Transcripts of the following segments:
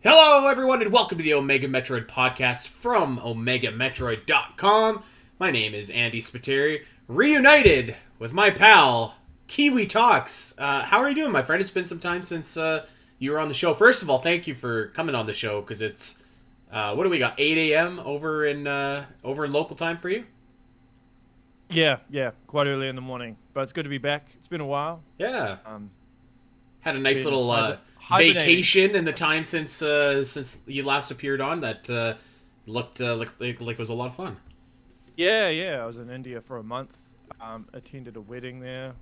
Hello, everyone, and welcome to the Omega Metroid podcast from OmegaMetroid.com. My name is Andy Spiteri, reunited with my pal, Kiwi Talkz. How are you doing, my friend? It's been some time since you were on the show. First of all, thank you for coming on the show, because it's, what do we got, 8 a.m. over in local time for you? Yeah, quite early in the morning, but it's good to be back. It's been a while. Yeah. Had a nice little hibernating. vacation in the time since you last appeared on. That looked like it was a lot of fun. Yeah. I was in India for a month. Attended a wedding there,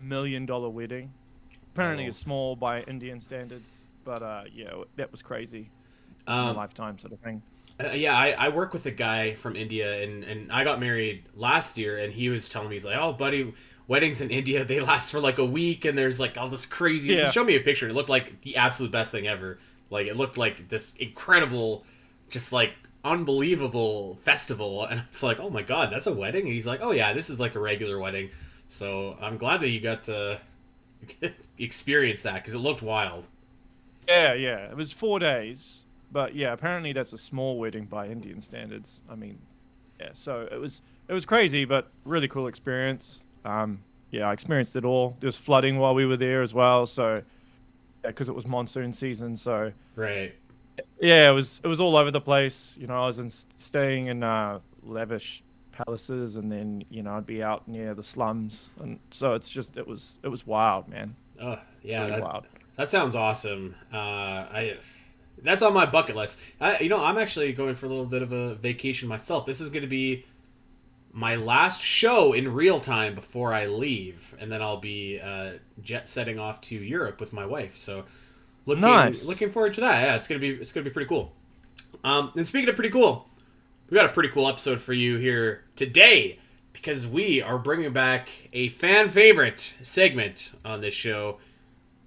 $1 million wedding. Apparently, it's small by Indian standards, but yeah, that was crazy. It's in a lifetime sort of thing. Yeah, I work with a guy from India, and I got married last year, and he was telling me, he's like, oh, buddy, weddings in India, they last for like a week, and there's like all this crazy... Yeah. He showed me a picture, and it looked like the absolute best thing ever. Like, it looked like this incredible, just like unbelievable festival, and I was like, oh my god, that's a wedding? And he's like, oh yeah, this is like a regular wedding. So I'm glad that you got to experience that, because it looked wild. Yeah. It was 4 days, but yeah, apparently that's a small wedding by Indian standards. I mean, yeah, so it was crazy, but really cool experience. Yeah, I experienced it all. There was flooding while we were there as well, so yeah, because it was monsoon season. So Right. yeah, it was all over the place. You know, I was staying in lavish palaces, and then I'd be out near the slums, and so it was wild, man. Oh, yeah, Really wild. that sounds awesome. That's on my bucket list. I'm actually going for a little bit of a vacation myself. This is going to be my last show in real time before I leave, and then I'll be jet setting off to Europe with my wife. So, looking forward to that. Yeah, it's gonna be pretty cool. And speaking of pretty cool, we got a pretty cool episode for you here today, because we are bringing back a fan favorite segment on this show,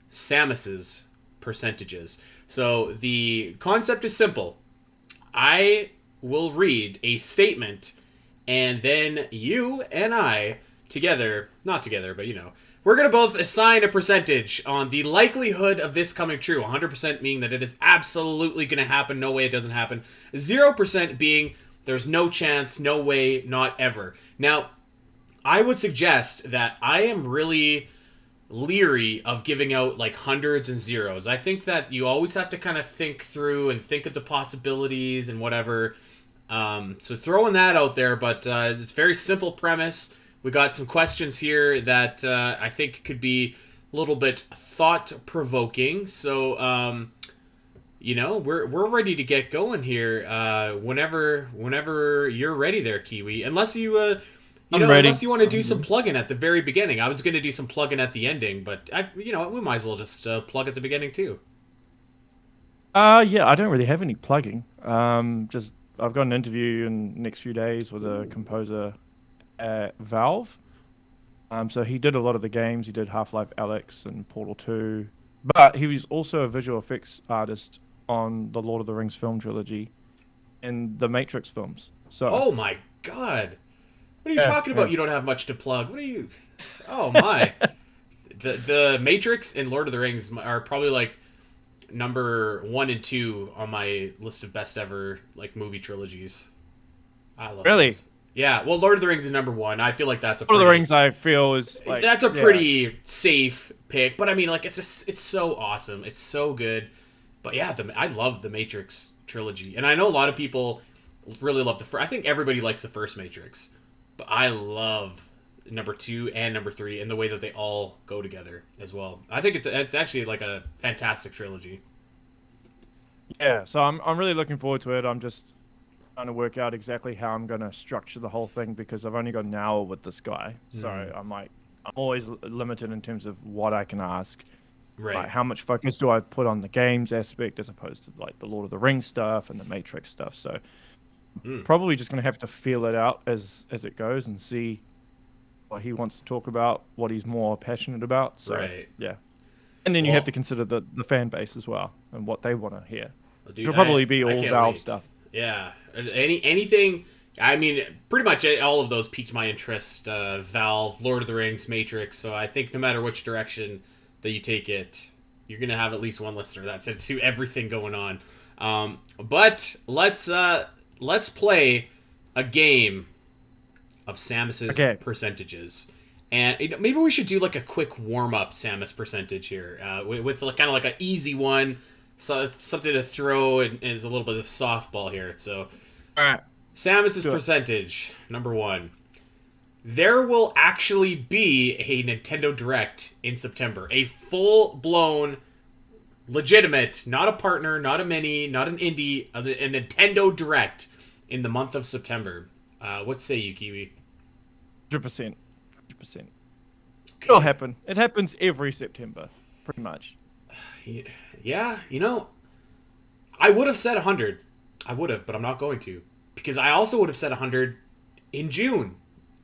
Samus's percentages. So the concept is simple. I will read a statement, and then you and I together, not together, but we're going to both assign a percentage on the likelihood of this coming true. 100% meaning that it is absolutely going to happen, no way it doesn't happen. 0% being there's no chance, no way, not ever. Now, I would suggest that I am really leery of giving out like hundreds and zeros. I think that you always have to kind of think through and think of the possibilities and whatever. So throwing that out there, but it's a very simple premise. We got some questions here that I think could be a little bit thought-provoking. So, we're ready to get going here. Whenever you're ready, there, Kiwi. Unless you, unless you want to do some plugging at the very beginning. I was going to do some plugging at the ending, but we might as well just plug at the beginning too. Yeah, I don't really have any plugging. Just I've got an interview in the next few days with a composer at Valve. So he did a lot of the games. He did Half-Life Alyx and Portal 2. But he was also a visual effects artist on the Lord of the Rings film trilogy and the Matrix films. So oh my god. What are you talking about? You don't have much to plug. What are you... Oh my. The Matrix and Lord of the Rings are probably like number 1 and 2 on my list of best ever like movie trilogies. I love really those. Yeah, well, Lord of the Rings is number 1. I feel like that's a Lord of the Rings, I feel, is like... That's a pretty safe pick, but I mean, like, it's so awesome. It's so good. But yeah, I love the Matrix trilogy. And I know a lot of people really love the first... I think everybody likes the first Matrix. But I love number 2 and number 3 and the way that they all go together as well. I think it's actually like a fantastic trilogy. Yeah, so I'm really looking forward to it. I'm just trying to work out exactly how I'm going to structure the whole thing, because I've only got an hour with this guy. So I'm always limited in terms of what I can ask. Right. Like, how much focus do I put on the games aspect as opposed to like the Lord of the Rings stuff and the Matrix stuff. So probably just going to have to feel it out as it goes and see what he wants to talk about, what he's more passionate about. So right. Yeah. And then you have to consider the fan base as well and what they want to hear. Well, dude, It'll probably be all Valve stuff. Yeah. Anything... I mean, pretty much all of those piqued my interest. Valve, Lord of the Rings, Matrix. So I think no matter which direction that you take it, you're going to have at least one listener that's into everything going on. But let's play a game of Samus's Okay. percentages. And maybe we should do like a quick warm up Samus percentage here, with kind of like an easy one, so something to throw and is a little bit of softball here. So, All right. Samus's Sure. percentage number one. There will actually be a Nintendo Direct in September, a full blown, legitimate, not a partner, not a mini, not an indie, a Nintendo Direct in the month of September. What say you, Kiwi? 100%. 100%. It'll happen. It happens every September, pretty much. Yeah, I would have said 100. I would have, but I'm not going to. Because I also would have said 100 in June.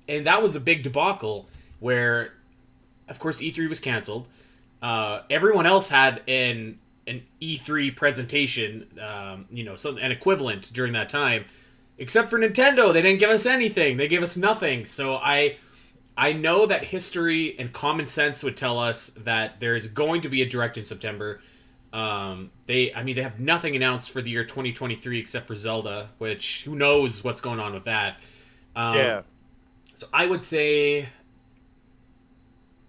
And that was a big debacle where, of course, E3 was canceled. Everyone else had an E3 presentation, an equivalent during that time. Except for Nintendo. They didn't give us anything. They gave us nothing. So I know that history and common sense would tell us that there's going to be a Direct in September. They have nothing announced for the year 2023 except for Zelda, which who knows what's going on with that. Yeah. So I would say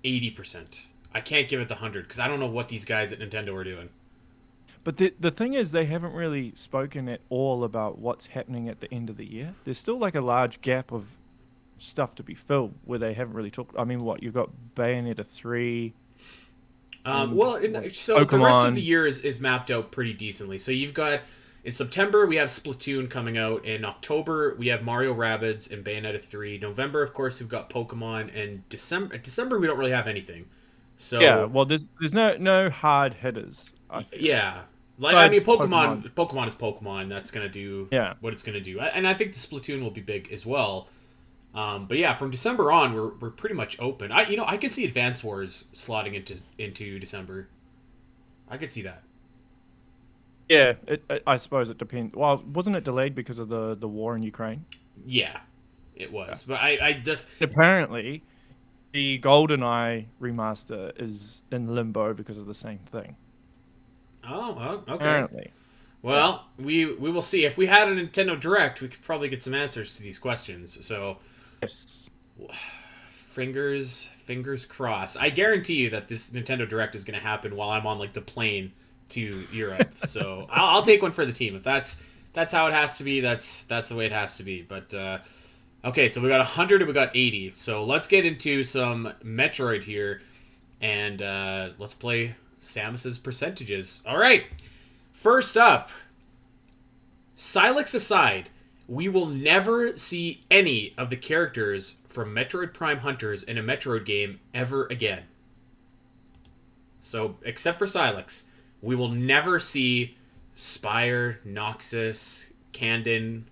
80%. I can't give it the 100 because I don't know what these guys at Nintendo are doing. But the thing is, they haven't really spoken at all about what's happening at the end of the year. There's still like a large gap of stuff to be filled where they haven't really talked. I mean, what you've got Bayonetta 3. So the rest of Pokemon. the year is mapped out pretty decently. So you've got in September we have Splatoon coming out. In October we have Mario Rabbids and Bayonetta 3. November, of course, we've got Pokemon, and December we don't really have anything. So Yeah, well, there's no hard hitters. I feel. yeah, Besides Pokemon is Pokemon. That's gonna do what it's gonna do, and I think the Splatoon will be big as well. But yeah, from December on, we're pretty much open. I could see Advance Wars slotting into December. I could see that. Yeah, I suppose it depends. Well, wasn't it delayed because of the war in Ukraine? Yeah, it was. But I just Apparently, the GoldenEye remaster is in limbo because of the same thing. oh, okay. Apparently. Well, we will see. If we had a Nintendo Direct, we could probably get some answers to these questions. So Yes. fingers crossed. I guarantee you that this Nintendo Direct is going to happen while I'm on like the plane to Europe. So I'll take one for the team. If that's how it has to be, that's the way it has to be. But okay, so we got 100 and we got 80. So let's get into some Metroid here, and let's play Samus's percentages. All right, first up, Sylux aside, we will never see any of the characters from Metroid Prime Hunters in a Metroid game ever again. So, except for Sylux, we will never see Spire, Noxus, Candon,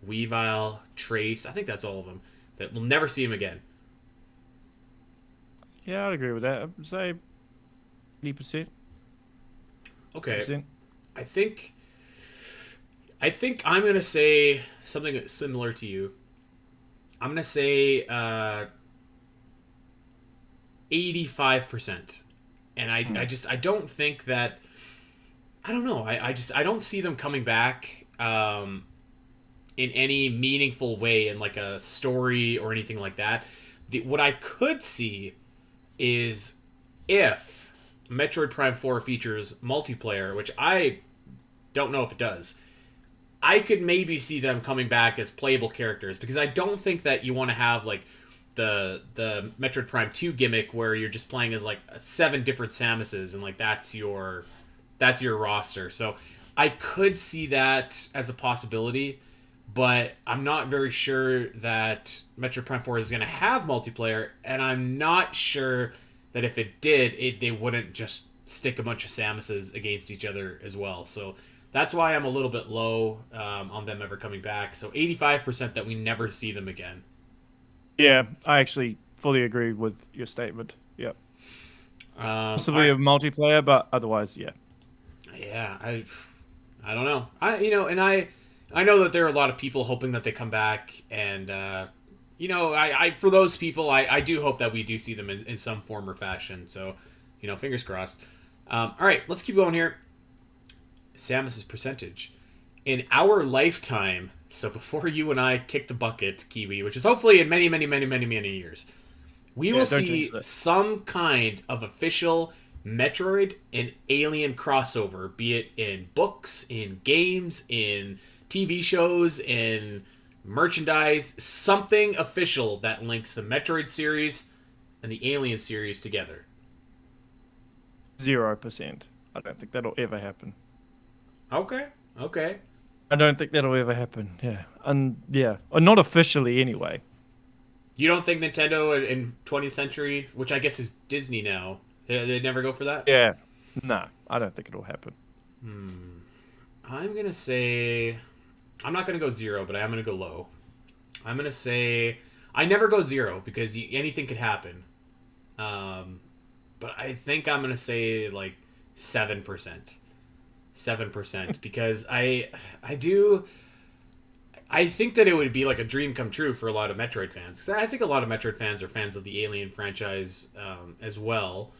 Weavile, Trace. I think that's all of them. That we'll never see him again. Yeah, I'd agree with that. I'd say 80%. Okay. 80%. I think I'm gonna say something similar to you. I'm gonna say 85%, and I don't think that. I don't know. I don't see them coming back in any meaningful way in like a story or anything like that. What I could see is if Metroid Prime 4 features multiplayer, which I don't know if it does. I could maybe see them coming back as playable characters, because I don't think that you want to have like the Metroid Prime 2 gimmick where you're just playing as like 7 different Samuses and like that's your roster. So I could see that as a possibility, but I'm not very sure that Metroid Prime 4 is going to have multiplayer, and I'm not sure that if it did, they wouldn't just stick a bunch of Samuses against each other as well. So that's why I'm a little bit low on them ever coming back. So 85% that we never see them again. Yeah, I actually fully agree with your statement. Yep. Possibly a multiplayer, but otherwise, yeah. Yeah, I don't know. I know that there are a lot of people hoping that they come back, and I for those people, I do hope that we do see them in some form or fashion. So, fingers crossed. All right, let's keep going here. Samus's percentage. In our lifetime, so before you and I kick the bucket, Kiwi, which is hopefully in many, many, many, many, many years, we will see some kind of official Metroid and Alien crossover, be it in books, in games, in TV shows, in merchandise, something official that links the Metroid series and the Alien series together. 0%. I don't think that'll ever happen. Okay. I don't think that'll ever happen. Yeah. And yeah, or not officially anyway. You don't think Nintendo in 20th century, which I guess is Disney now, they'd never go for that? Yeah. No, I don't think it'll happen. I'm going to say... I'm not going to go 0, but I am going to go low. I'm going to say... I never go 0 because anything could happen. But I think I'm going to say like 7%. 7% because I think that it would be like a dream come true for a lot of Metroid fans. Because I think a lot of Metroid fans are fans of the Alien franchise as well.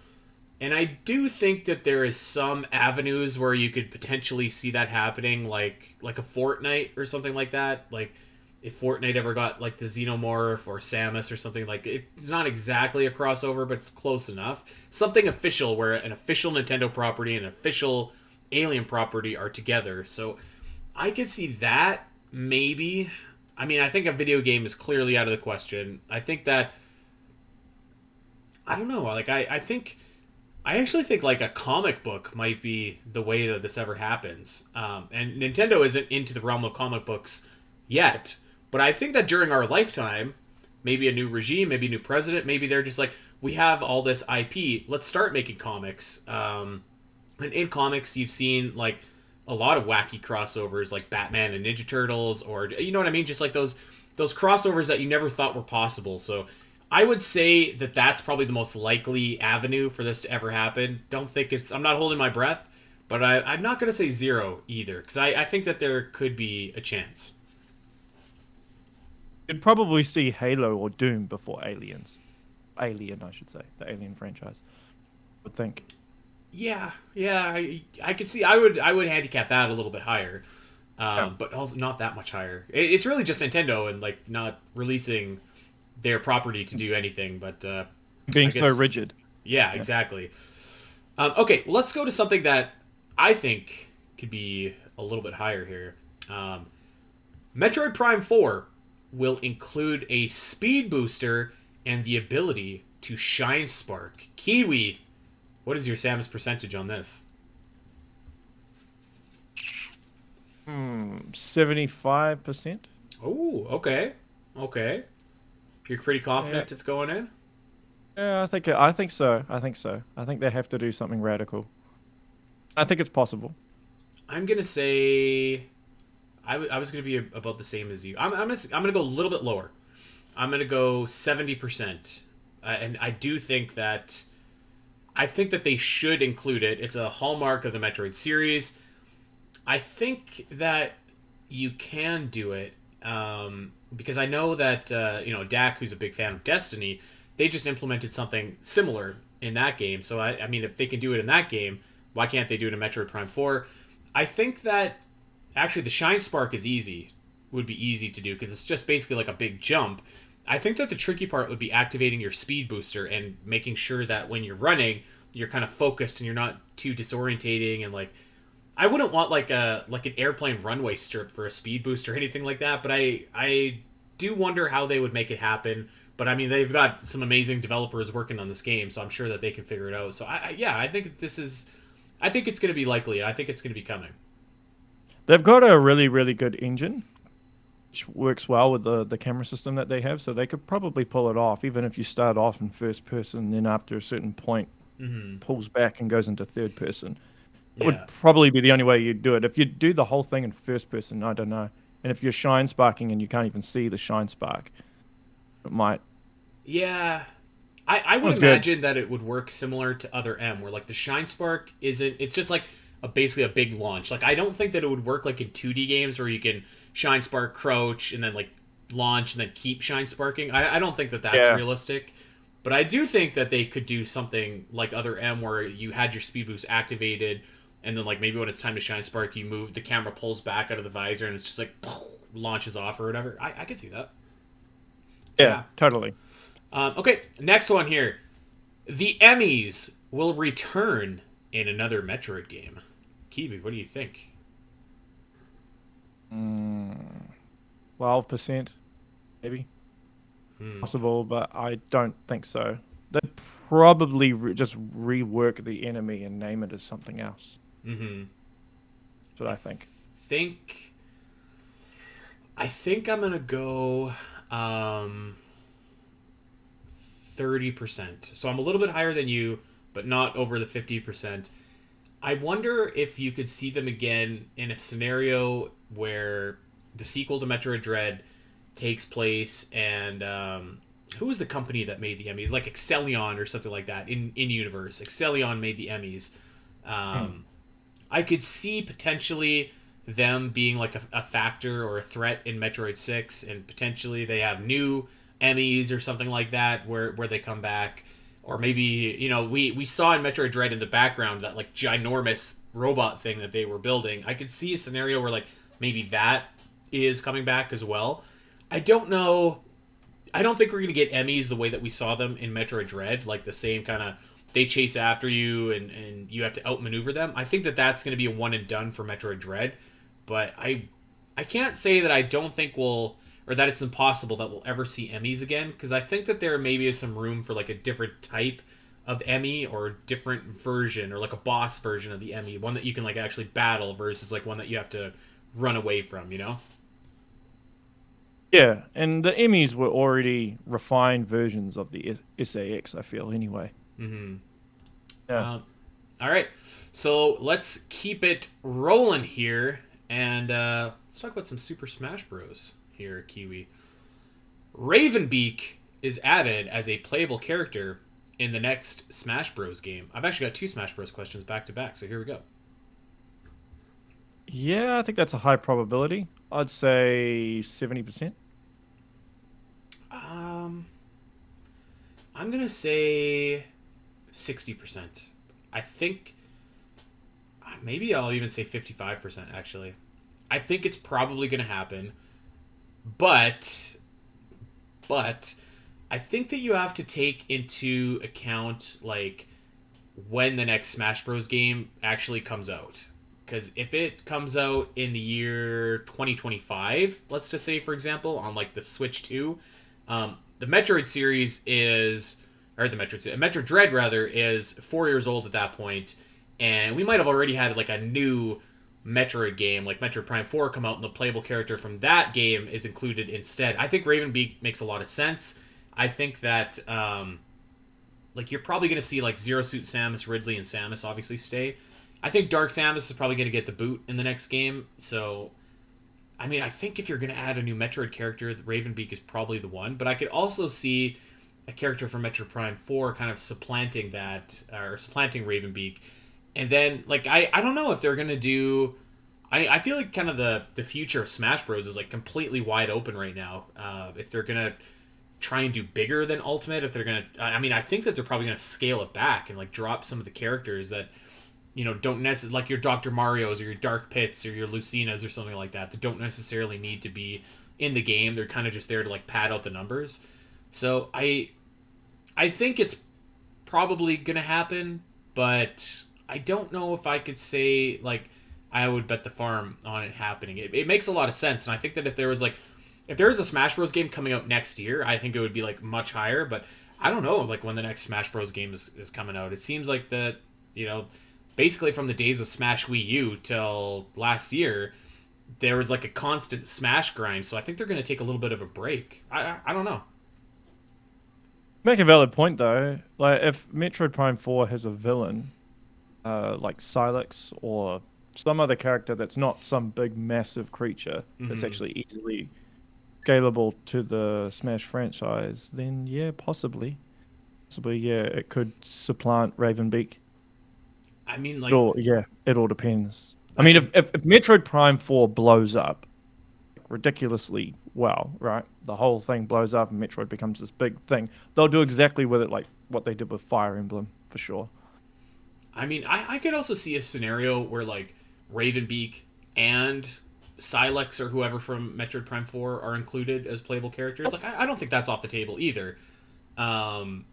And I do think that there is some avenues where you could potentially see that happening, like a Fortnite or something like that. Like if Fortnite ever got like the Xenomorph or Samus or something, like it's not exactly a crossover, but it's close enough. Something official where an official Nintendo property and an official Alien property are together. So I could see that maybe. I mean, I think a video game is clearly out of the question. I think that I don't know, like I actually think like a comic book might be the way that this ever happens. And Nintendo isn't into the realm of comic books yet, but I think that during our lifetime, maybe a new regime, maybe a new president, maybe they're just like, we have all this IP, let's start making comics. And in comics, you've seen like a lot of wacky crossovers, like Batman and Ninja Turtles, or you know what I mean, just like those crossovers that you never thought were possible. So I would say that that's probably the most likely avenue for this to ever happen. Don't think it's... I'm not holding my breath, but I'm not going to say 0 either, because I think that there could be a chance. You'd probably see Halo or Doom before Aliens. Alien, I should say. The Alien franchise. I would think. Yeah, I could see... I would handicap that a little bit higher, but also not that much higher. It's really just Nintendo and like not releasing their property to do anything, but being so rigid. Yeah, exactly. Okay, let's go to something that I think could be a little bit higher here. Metroid Prime 4 will include a speed booster and the ability to Shinespark. Kiwi, what is your Samus percentage on this? 75%. Oh, okay. You're pretty confident it's going in? Yeah, I think so. I think they have to do something radical. I think it's possible. I'm gonna say, I was gonna be about the same as you. I'm gonna go a little bit lower. I'm gonna go 70%, and I think that they should include it. It's a hallmark of the Metroid series. I think that you can do it. Because I know that Dak, who's a big fan of Destiny, they just implemented something similar in that game. So I mean, if they can do it in that game, why can't they do it in Metroid Prime 4? I think that actually the Shinespark would be easy to do because it's just basically like a big jump. I think that the tricky part would be activating your speed booster and making sure that when you're running, you're kind of focused and you're not too disorientating and like. I wouldn't want like an airplane runway strip for a speed boost or anything like that, but I do wonder how they would make it happen. But I mean, they've got some amazing developers working on this game, so I'm sure that they can figure it out. So I think it's going to be likely, and I think it's going to be coming. They've got a really, really good engine, which works well with the camera system that they have, so they could probably pull it off, even if you start off in first person, then after a certain point, pulls back and goes into third person. It would probably be the only way you'd do it. If you do the whole thing in first person, I don't know. And if you're Shinesparking and you can't even see the Shinespark, it might. Yeah. I would imagine that it would work similar to Other M, where like the Shinespark isn't... It's just like basically a big launch. Like I don't think that it would work like in 2D games where you can Shinespark, crouch, and then like launch and then keep Shinesparking. I don't think that that's realistic. But I do think that they could do something like Other M where you had your speed boost activated and then like maybe when it's time to shine spark, you move the camera pulls back out of the visor and it's just like launches off or whatever. I could see that. Yeah, totally. Okay, next one here. The Emmys will return in another Metroid game. Kiwi, what do you think? 12%, maybe. Possible, but I don't think so. They'd probably just rework the enemy and name it as something else. Mm-hmm. That's what I think. I think I'm gonna go 30%. So I'm a little bit higher than you, but not over the 50%. I wonder if you could see them again in a scenario where the sequel to Metroid Dread takes place, and who was the company that made the Emmys? Like Excellion or something like that in universe. Excellion made the Emmys. I could see potentially them being like a factor or a threat in Metroid 6, and potentially they have new Emmys or something like that where they come back. Or maybe, you know, we saw in Metroid Dread in the background that like ginormous robot thing that they were building. I could see a scenario where like maybe that is coming back as well. I don't know. I don't think we're going to get Emmys the way that we saw them in Metroid Dread, like the same kind of they chase after you and you have to outmaneuver them. I think that that's going to be a one and done for Metroid Dread, but I can't say that I don't think we'll, or that it's impossible that we'll ever see Emmys again, because I think that there maybe is some room for like a different type of Emmy or a different version or like a boss version of the Emmy, one that you can like actually battle versus like one that you have to run away from, you know? Yeah, and the Emmys were already refined versions of the SAX, I feel, anyway. Mm-hmm. Yeah. All right, so let's keep it rolling here, and let's talk about some Super Smash Bros. Here, Kiwi. Raven Beak is added as a playable character in the next Smash Bros. Game. I've actually got two Smash Bros. Questions back to back, so here we go. Yeah, I think that's a high probability. I'd say 70%. I'm gonna say 60%. I think maybe I'll even say 55%. Actually, I think it's probably gonna happen, but I think that you have to take into account like when the next Smash Bros. Game actually comes out. Because if it comes out in the year 2025, let's just say, for example, on like the Switch 2, the Metroid series is, or the Metroid Dread rather, is 4 years old at that point, and we might have already had like a new Metroid game, like Metroid Prime 4, come out, and the playable character from that game is included instead. I think Raven Beak makes a lot of sense. I think that like you're probably going to see like Zero Suit Samus, Ridley, and Samus obviously stay. I think Dark Samus is probably going to get the boot in the next game. So, I mean, I think if you're going to add a new Metroid character, Raven Beak is probably the one. But I could also see a character from Metroid Prime 4 kind of supplanting that, or supplanting Raven Beak. And then, like, I don't know if they're going to do... I feel like kind of the future of Smash Bros. Is, like, completely wide open right now. If they're going to try and do bigger than Ultimate, if they're going to... I mean, I think that they're probably going to scale it back and, like, drop some of the characters that... you know, don't necessarily, like your Dr. Marios or your Dark Pits or your Lucinas or something like that don't necessarily need to be in the game. They're kind of just there to like pad out the numbers. So I think it's probably gonna happen, but I don't know if I could say like I would bet the farm on it happening. It makes a lot of sense, and I think that if there was a Smash Bros. Game coming out next year, I think it would be like much higher. But I don't know like when the next Smash Bros. Game is coming out. It seems like that, you know, basically from the days of Smash Wii U till last year, there was like a constant Smash grind. So I think they're going to take a little bit of a break. I don't know. Make a valid point though. Like if Metroid Prime 4 has a villain, like Sylux or some other character that's not some big massive creature that's actually easily scalable to the Smash franchise, then yeah, possibly yeah, it could supplant Raven Beak. I mean, like, it all depends. I mean, if Metroid Prime 4 blows up ridiculously well, right? The whole thing blows up and Metroid becomes this big thing. They'll do exactly with it like what they did with Fire Emblem, for sure. I mean, I could also see a scenario where like Raven Beak and Sylux or whoever from Metroid Prime 4 are included as playable characters. Like, I don't think that's off the table either. Um,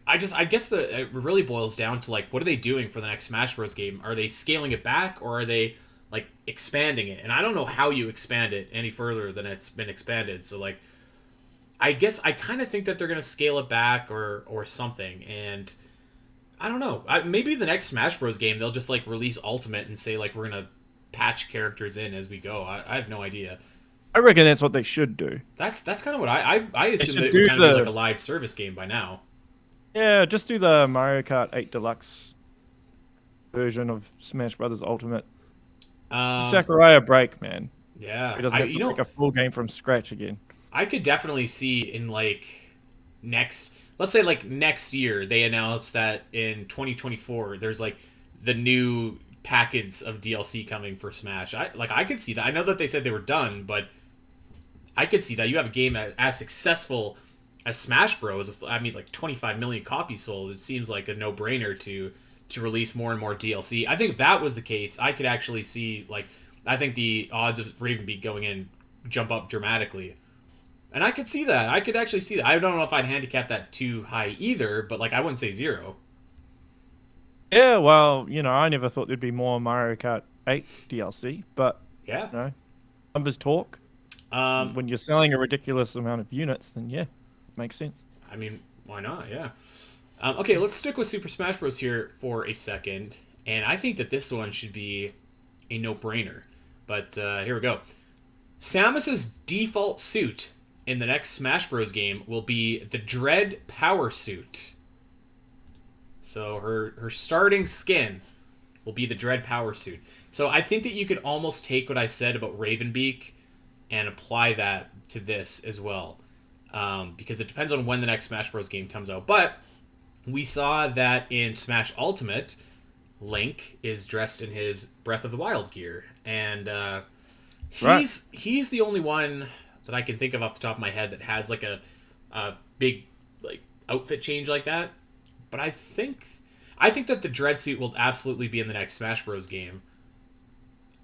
I guess it really boils down to like, what are they doing for the next Smash Bros. Game? Are they scaling it back or are they like expanding it? And I don't know how you expand it any further than it's been expanded. So like, I guess I kind of think that they're gonna scale it back or something. And I don't know. Maybe the next Smash Bros. Game they'll just like release Ultimate and say like we're gonna patch characters in as we go. I have no idea. I reckon that's what they should do. That's kind of what I assume that should it would do kind of be the- like a live service game by now. Yeah, just do the Mario Kart 8 Deluxe version of Smash Brothers Ultimate. Sakurai a break, man. Yeah, He doesn't have to make a full game from scratch again. I could definitely see in like let's say like next year they announce that in 2024 there's like the new package of DLC coming for Smash. I could see that. I know that they said they were done, but I could see that you have a game as successful as Smash Bros. With, I mean, like 25 million copies sold. It seems like a no-brainer to release more and more DLC. I think if that was the case, I could actually see like I think the odds of Raven Beak going in jump up dramatically. And I could see that. I could actually see that. I don't know if I'd handicap that too high either, but like I wouldn't say zero. Yeah, well, I never thought there'd be more Mario Kart 8 DLC, but Yeah. Numbers talk. Um, When you're selling a ridiculous amount of units, then yeah, makes sense. I mean, why not? Yeah. Okay, let's stick with Super Smash Bros. Here for a second, and I think that this one should be a no-brainer. But here we go. Samus's default suit in the next Smash Bros. Game will be the Dread Power Suit. So her starting skin will be the Dread Power Suit. So I think that you could almost take what I said about Raven Beak and apply that to this as well. Because it depends on when the next Smash Bros. Game comes out. But we saw that in Smash Ultimate, Link is dressed in his Breath of the Wild gear. And he's the only one that I can think of off the top of my head that has like a big like outfit change like that. But I think that the Dread suit will absolutely be in the next Smash Bros. Game.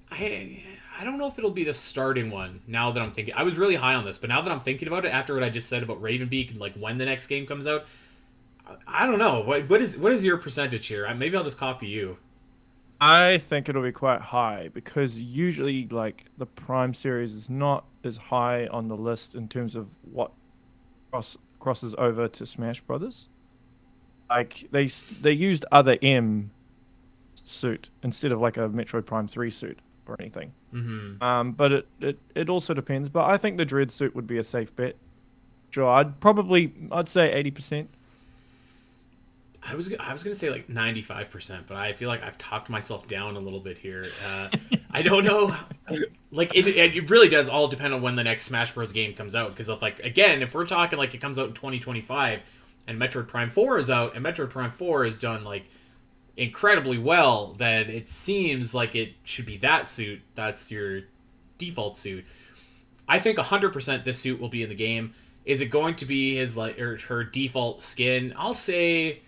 I don't know if it'll be the starting one now that I'm thinking. I was really high on this, but now that I'm thinking about it, after what I just said about Raven Beak and like when the next game comes out, I don't know. What is your percentage here? Maybe I'll just copy you. I think it'll be quite high because usually, like, the Prime series is not as high on the list in terms of what crosses over to Smash Brothers. Like they used other M suit instead of like a Metroid Prime 3 suit or anything. Mm-hmm. But it also depends. But I think the Dread suit would be a safe bet. Sure, I'd say 80%. I was gonna say like 95%, but I feel like I've talked myself down a little bit here. I don't know. Like it really does all depend on when the next Smash Bros. Game comes out. Because if we're talking like it comes out in 2025 and Metroid Prime 4 is out and Metroid Prime 4 is done like incredibly well, then it seems like it should be that suit. That's your default suit. I think 100% this suit will be in the game. Is it going to be his like or her default skin? I'll say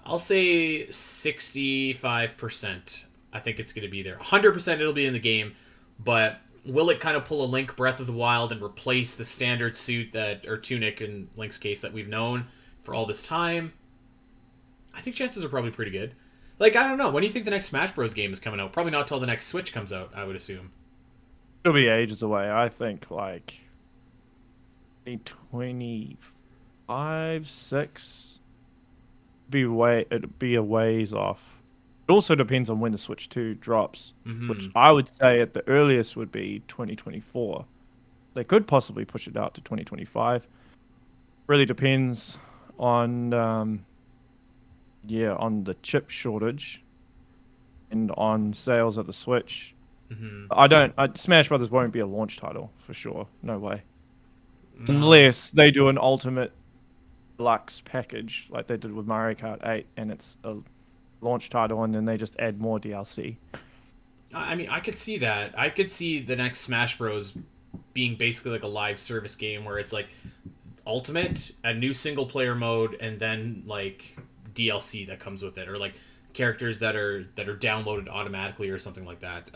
65%. I think it's going to be there. 100% it'll be in the game, but will it kind of pull a Link Breath of the Wild and replace the standard suit or tunic in Link's case that we've known for all this time? I think chances are probably pretty good. Like, I don't know. When do you think the next Smash Bros. Game is coming out? Probably not till the next Switch comes out, I would assume. It'll be ages away. I think like 25, 6. It'd be a ways off. It also depends on when the Switch 2 drops, which I would say at the earliest would be 2024. They could possibly push it out to 2025. Really depends on on the chip shortage and on sales of the Switch. Smash Brothers won't be a launch title for sure. No way. No. Unless they do an Ultimate Deluxe package like they did with Mario Kart 8 and it's a launch title and then they just add more DLC. I mean, I could see that. I could see the next Smash Bros. Being basically like a live service game where it's like Ultimate, a new single player mode, and then like DLC that comes with it, or like characters that are downloaded automatically or something like that.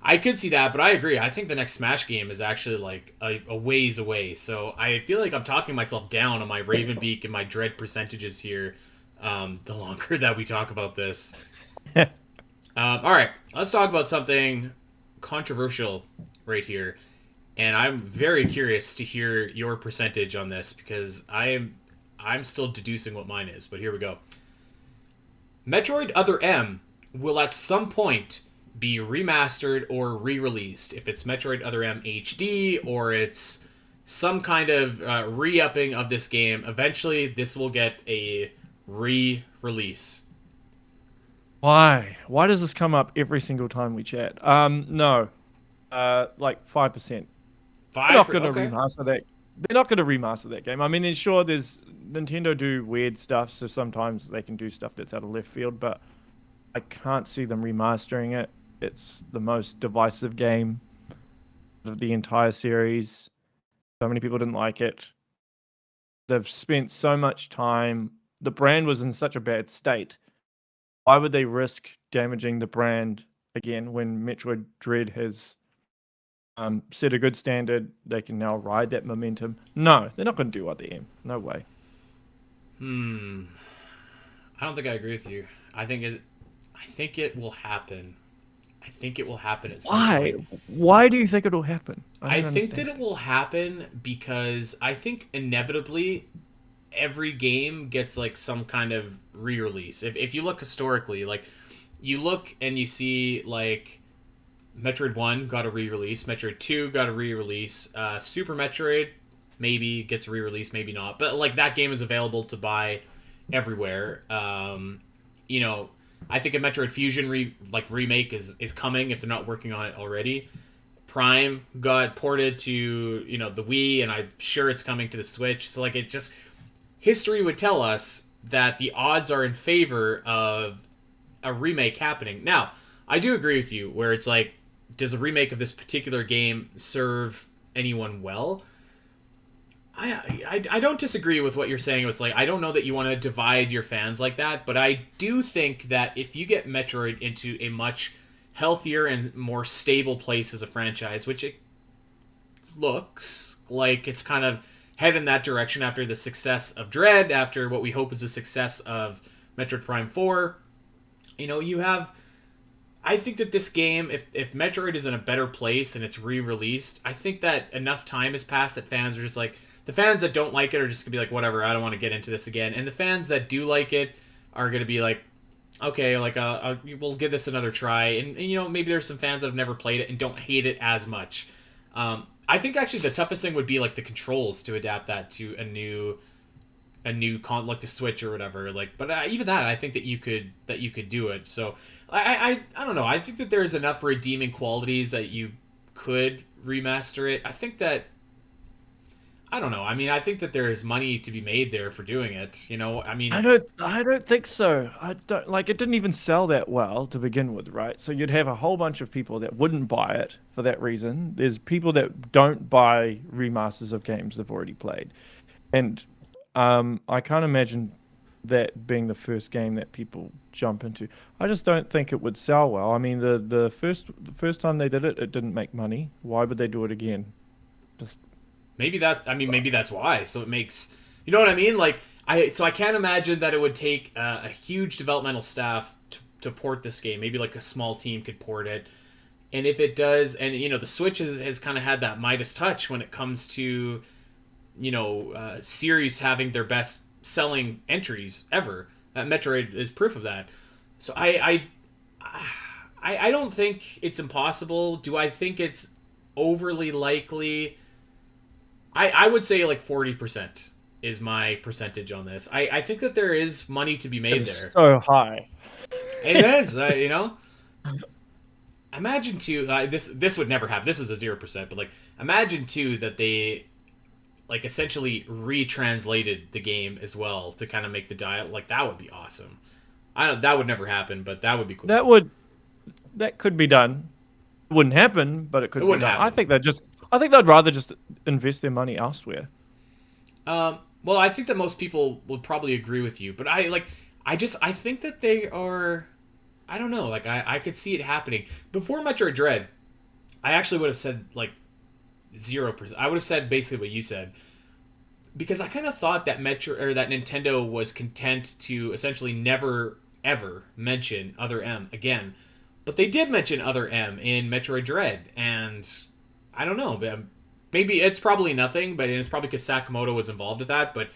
I could see that, but I agree. I think the next Smash game is actually like a ways away. So I feel like I'm talking myself down on my Raven Beak and my Dread percentages here. The longer that we talk about this. All right, let's talk about something controversial right here, and I'm very curious to hear your percentage on this because I'm still deducing what mine is. But here we go. Metroid Other M will at some point be remastered or re-released. If it's Metroid Other M HD or it's some kind of re-upping of this game, eventually this will get a re-release. Why? Why does this come up every single time we chat? No. Like 5%. They're not going to Okay. remaster that. They're not going to remaster that game. I mean, sure, there's Nintendo do weird stuff, so sometimes they can do stuff that's out of left field, but I can't see them remastering it. It's the most divisive game of the entire series. So many people didn't like it. They've spent so much time. The brand was in such a bad state. Why would they risk damaging the brand again when Metroid Dread has set a good standard? They can now ride that momentum. No, they're not going to do Other M. No way. I don't think I agree with you. I think it will happen. I think it will happen at some Why? point. Why do you think it'll happen? I don't think that understand. it will happen because I think inevitably every game gets like some kind of re-release. If you look historically, like you look and you see like Metroid 1 got a re-release, Metroid 2 got a re-release, Super Metroid maybe gets a re-release, maybe not. But like that game is available to buy everywhere. You know, I think a Metroid Fusion remake is coming if they're not working on it already. Prime got ported to, you know, the Wii, and I'm sure it's coming to the Switch. So like it just history would tell us that the odds are in favor of a remake happening. Now, I do agree with you where it's like, does a remake of this particular game serve anyone well? I don't disagree with what you're saying. It was like, I don't know that you want to divide your fans like that, but I do think that if you get Metroid into a much healthier and more stable place as a franchise, which it looks like it's kind of head in that direction after the success of Dread, after what we hope is a success of Metroid Prime 4, you know, you have... I think that this game, if Metroid is in a better place and it's re-released, I think that enough time has passed that fans are just like... The fans that don't like it are just going to be like, whatever, I don't want to get into this again. And the fans that do like it are going to be like, okay, like, we'll give this another try. And, you know, maybe there's some fans that have never played it and don't hate it as much. I think actually the toughest thing would be like the controls to adapt that to a new like the Switch or whatever. Like, but even that, I think that you could do it. So I don't know. I think that there's enough redeeming qualities that you could remaster it. I think that I don't know. I mean, I think that there is money to be made there for doing it. You know, I mean, I don't think so. I don't like it didn't even sell that well to begin with, right? So you'd have a whole bunch of people that wouldn't buy it for that reason. There's people that don't buy remasters of games they've already played. And I can't imagine that being the first game that people jump into. I just don't think it would sell well. I mean, the first time they did it, it didn't make money. Why would they do it again? Just maybe that's why. So it makes, you know what I mean? Like I can't imagine that it would take a huge developmental staff to port this game. Maybe like a small team could port it. And if it does, and you know, the Switch has kind of had that Midas touch when it comes to, you know, series having their best selling entries ever. Metroid is proof of that. So I don't think it's impossible. Do I think it's overly likely? I would say like 40% is my percentage on this. I think that there is money to be made it's there. so high. It is, you know. Imagine too. This would never happen. This is a 0%, but like imagine too that they like essentially retranslated the game as well to kind of make the dial. Like that would be awesome. I don't. That would never happen, but that would be cool. That could be done. It wouldn't happen, but it could It be wouldn't done. happen. I think they'd rather just invest their money elsewhere. Well, I think that most people would probably agree with you, but I think that they are. I don't know. Like I could see it happening before Metroid Dread. I actually would have said like 0%. I would have said basically what you said because I kind of thought that Metro or that Nintendo was content to essentially never ever mention Other M again, but they did mention Other M in Metroid Dread, and I don't know. Maybe it's probably nothing, but it's probably because Sakamoto was involved with that. But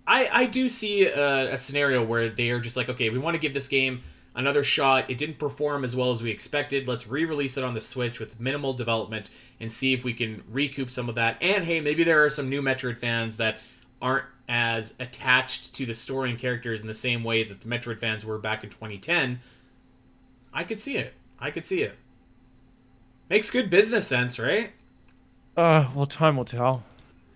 I do see a scenario where they are just like, okay, we want to give this game another shot. It didn't perform as well as we expected. Let's re-release it on the Switch with minimal development and see if we can recoup some of that. And hey, maybe there are some new Metroid fans that aren't as attached to the story and characters in the same way that the Metroid fans were back in 2010. I could see it. I could see it. Makes good business sense, right? Well, time will tell.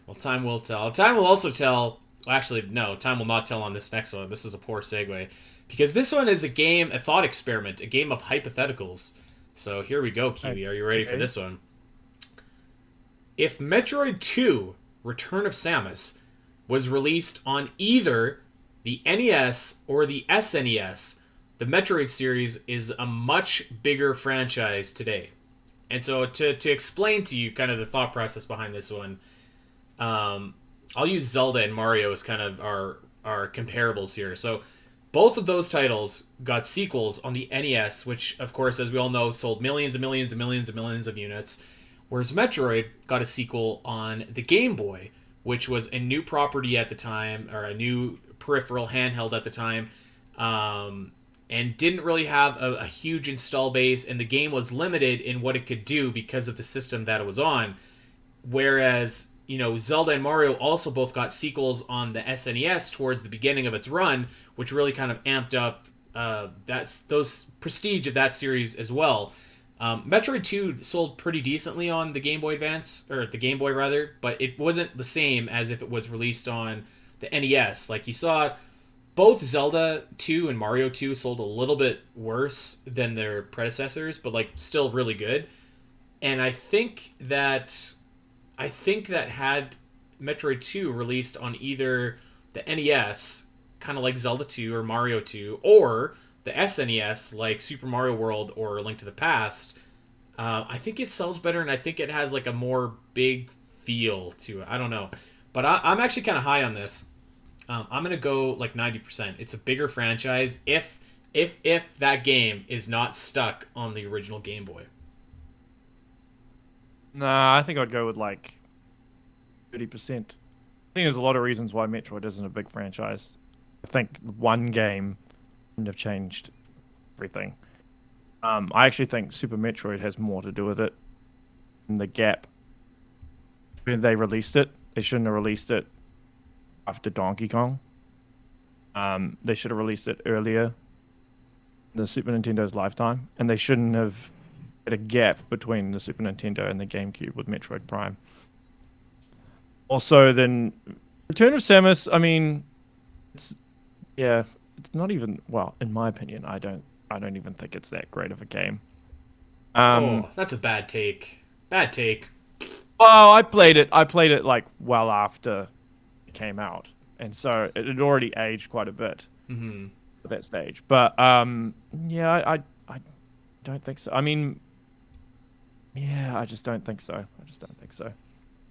Well, time will tell. Time will also tell. Well, actually, no, time will not tell on this next one. This is a poor segue. Because this one is a thought experiment, a game of hypotheticals. So here we go, Kiwi. Are you ready for this one? If Metroid II, Return of Samus, was released on either the NES or the SNES, the Metroid series is a much bigger franchise today. And so to explain to you kind of the thought process behind this one, I'll use Zelda and Mario as kind of our comparables here. So both of those titles got sequels on the NES, which, of course, as we all know, sold millions and millions and millions and millions of units. Whereas Metroid got a sequel on the Game Boy, which was a new property at the time, or a new peripheral handheld at the time, and didn't really have a huge install base, and the game was limited in what it could do because of the system that it was on. Whereas, Zelda and Mario also both got sequels on the SNES towards the beginning of its run, which really kind of amped up those prestige of that series as well. Metroid 2 sold pretty decently on the Game Boy Advance, or the Game Boy rather, but it wasn't the same as if it was released on the NES. Like you saw, both Zelda 2 and Mario 2 sold a little bit worse than their predecessors, but like still really good. And I think that had Metroid 2 released on either the NES, kind of like Zelda 2 or Mario 2, or the SNES, like Super Mario World or Link to the Past, I think it sells better, and I think it has like a more big feel to it. I don't know. But I'm actually kind of high on this. I'm going to go like 90%. It's a bigger franchise if that game is not stuck on the original Game Boy. Nah, I think I'd go with like 30%. I think there's a lot of reasons why Metroid isn't a big franchise. I think one game wouldn't have changed everything. I actually think Super Metroid has more to do with it. In the gap when they released it, they shouldn't have released it after Donkey Kong. They should have released it earlier, the Super Nintendo's lifetime, and they shouldn't have had a gap between the Super Nintendo and the GameCube with Metroid Prime. Also, then Return of Samus. I mean, it's not even, well, in my opinion, I don't even think it's that great of a game. That's a bad take. Bad take. Oh, I played it like well after it came out, and so it had already aged quite a bit at that stage. But yeah, I don't think so. I mean, yeah, I just don't think so.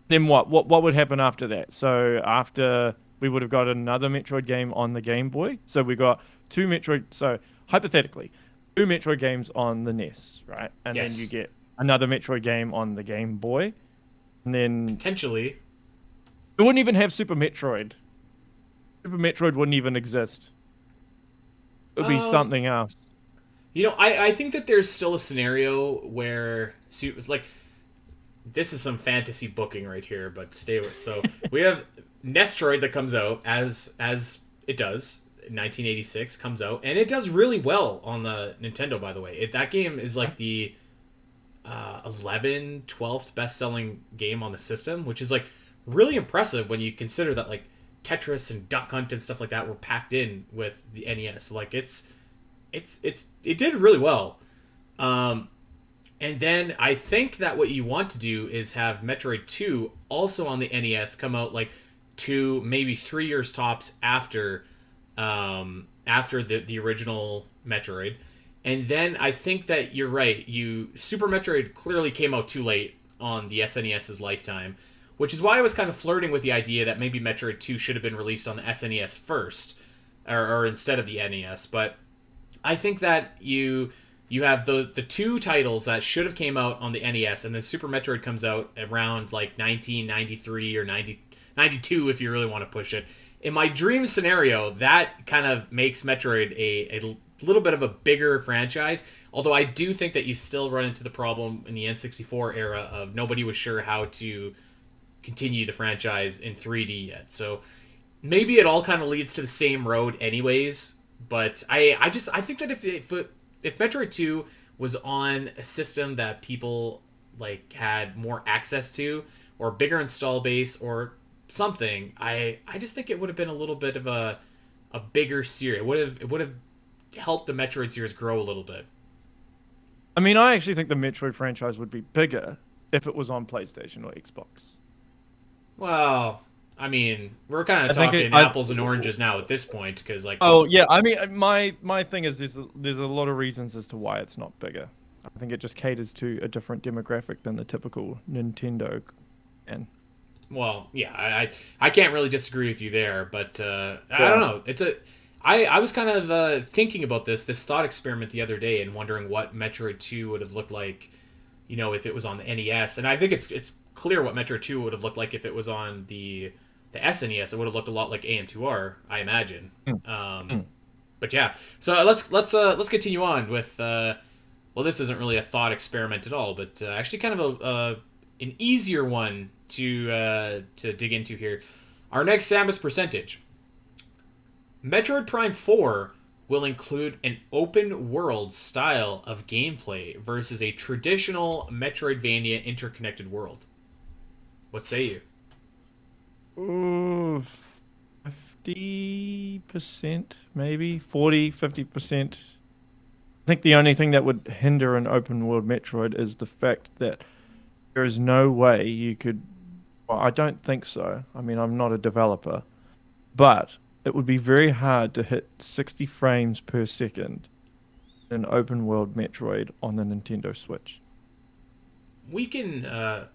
Then what would happen after that? So after we would have got another Metroid game on the Game Boy. So we got two Metroid. So hypothetically, two Metroid games on the NES, right? And yes. Then you get another Metroid game on the Game Boy, and then potentially it wouldn't even have Super Metroid. Super Metroid wouldn't even exist. It would be something else. I think that there's still a scenario where like. This is some fantasy booking right here, but stay with. So we have Nestroid that comes out as it does. 1986 comes out, and it does really well on the Nintendo. By the way, that game is like the 12th best-selling game on the system, which is like really impressive when you consider that like Tetris and Duck Hunt and stuff like that were packed in with the NES. Like it did really well. And then I think that what you want to do is have Metroid 2 also on the NES come out like 2, maybe 3 years tops after after the original Metroid. And then I think that you're right. Super Metroid clearly came out too late on the SNES's lifetime, which is why I was kind of flirting with the idea that maybe Metroid 2 should have been released on the SNES first, or instead of the NES. But I think that you have the two titles that should have came out on the NES, and then Super Metroid comes out around like 1993 or 92 if you really want to push it. In my dream scenario, that kind of makes Metroid a little bit of a bigger franchise. Although I do think that you still run into the problem in the N64 era of nobody was sure how to continue the franchise in 3D yet. So maybe it all kind of leads to the same road anyways. But I think that if Metroid 2 was on a system that people like had more access to, or bigger install base, or something, I just think it would have been a little bit of a bigger series. It would have helped the Metroid series grow a little bit. I mean, I actually think the Metroid franchise would be bigger if it was on PlayStation or Xbox. Well, I mean, we're kind of talking apples and oranges now at this point, because like. Oh yeah, I mean, my thing is there's a lot of reasons as to why it's not bigger. I think it just caters to a different demographic than the typical Nintendo. And well, yeah, I can't really disagree with you there, but I don't know. I was kind of thinking about this thought experiment the other day and wondering what Metroid 2 would have looked like, if it was on the NES. And I think it's clear what Metroid 2 would have looked like if it was on the SNES. It would have looked a lot like AM2R, I imagine. But yeah, so let's continue on with. Well, this isn't really a thought experiment at all, but actually kind of an easier one to dig into here. Our next Samus percentage. Metroid Prime 4 will include an open-world style of gameplay versus a traditional Metroidvania interconnected world. What say you? Ooh, 50%, maybe 40, 50%. I think the only thing that would hinder an open-world Metroid is the fact that there is no way you could. Well, I don't think so. I mean, I'm not a developer, but it would be very hard to hit 60 frames per second in an open world Metroid on the Nintendo Switch. We can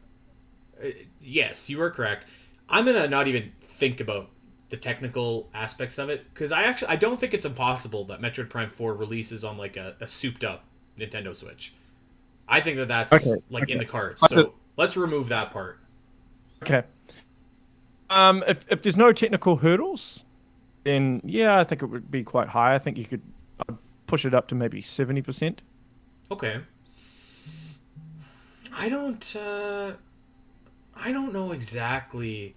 yes, you are correct. I'm gonna not even think about the technical aspects of it, because I don't think it's impossible that Metroid Prime 4 releases on like a souped up Nintendo Switch. I think that's in the cards. So let's remove that part. Okay. If there's no technical hurdles, then yeah, I think it would be quite high. I think I'd push it up to maybe 70%. Okay. I don't know exactly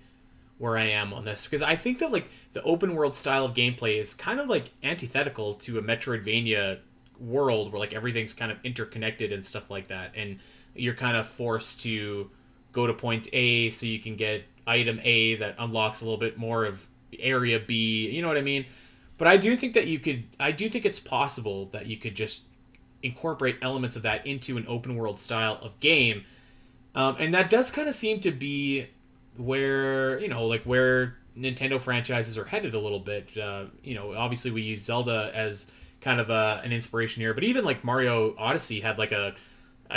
where I am on this, because I think that like the open world style of gameplay is kind of like antithetical to a Metroidvania world where like everything's kind of interconnected and stuff like that, and you're kind of forced to go to point A so you can get item A that unlocks a little bit more of area B, you know what I mean? But I do think it's possible that you could just incorporate elements of that into an open world style of game. And that does kind of seem to be where, where Nintendo franchises are headed a little bit. Obviously we use Zelda as kind of an inspiration here, but even like Mario Odyssey had like a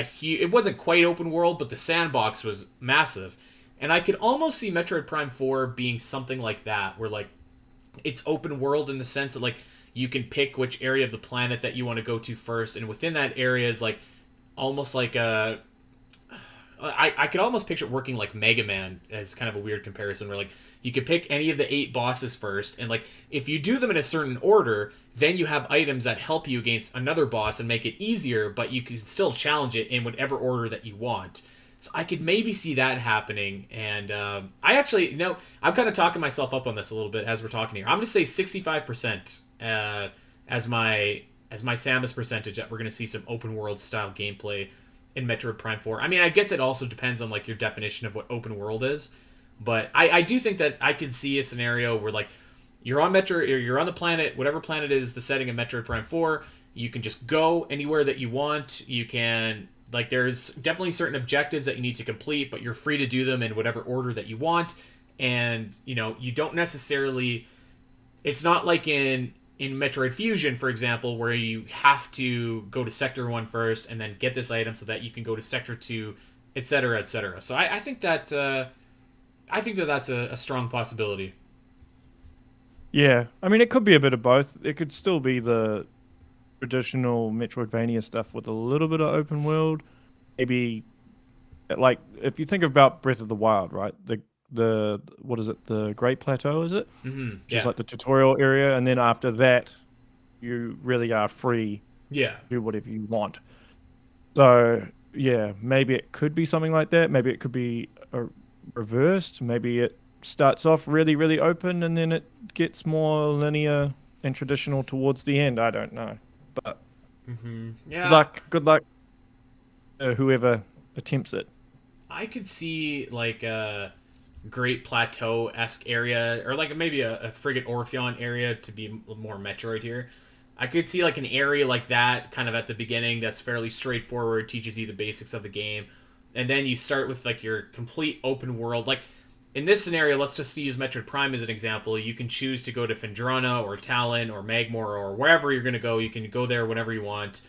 huge, it wasn't quite open world, but the sandbox was massive. And I could almost see Metroid Prime 4 being something like that, where like it's open world in the sense that like you can pick which area of the planet that you want to go to first, and within that area is like almost like I could almost picture it working like Mega Man as kind of a weird comparison, where like you could pick any of the 8 bosses first, and like if you do them in a certain order, then you have items that help you against another boss and make it easier, but you can still challenge it in whatever order that you want. So I could maybe see that happening, and I actually, I'm kind of talking myself up on this a little bit as we're talking here. I'm going to say 65% as my Samus percentage that we're going to see some open world style gameplay in Metroid Prime 4. I mean, I guess it also depends on like your definition of what open world is, but I do think that I could see a scenario where like you're on you're on the planet, whatever planet is the setting of Metroid Prime 4. You can just go anywhere that you want. You can, like, there's definitely certain objectives that you need to complete, but you're free to do them in whatever order that you want. And, you don't necessarily, it's not like in in Metroid Fusion, for example, where you have to go to Sector 1 first and then get this item so that you can go to Sector 2, etc., etc. So I think that that's a strong possibility. Yeah, I mean, it could be a bit of both. It could still be the traditional Metroidvania stuff with a little bit of open world. Maybe, like, if you think about Breath of the Wild, right? The what is it? The Great Plateau, is it? Which is Yeah, like the tutorial area, and then after that, you really are free yeah. to do whatever you want. So yeah, maybe it could be something like that. Maybe it could be reversed. Maybe it starts off really, really open, and then it gets more linear and traditional towards the end. I don't know, but good Yeah, luck. Good luck, whoever attempts it. I could see like a Great Plateau esque area, or like maybe a Frigate Orpheon area to be more Metroid here. I could see like an area like that kind of at the beginning that's fairly straightforward, teaches you the basics of the game, and then you start with like your complete open world. Like in this scenario, let's just use Metroid Prime as an example. You can choose to go to Phendrana or Talon or Magmor or wherever you're going to go. You can go there whenever you want,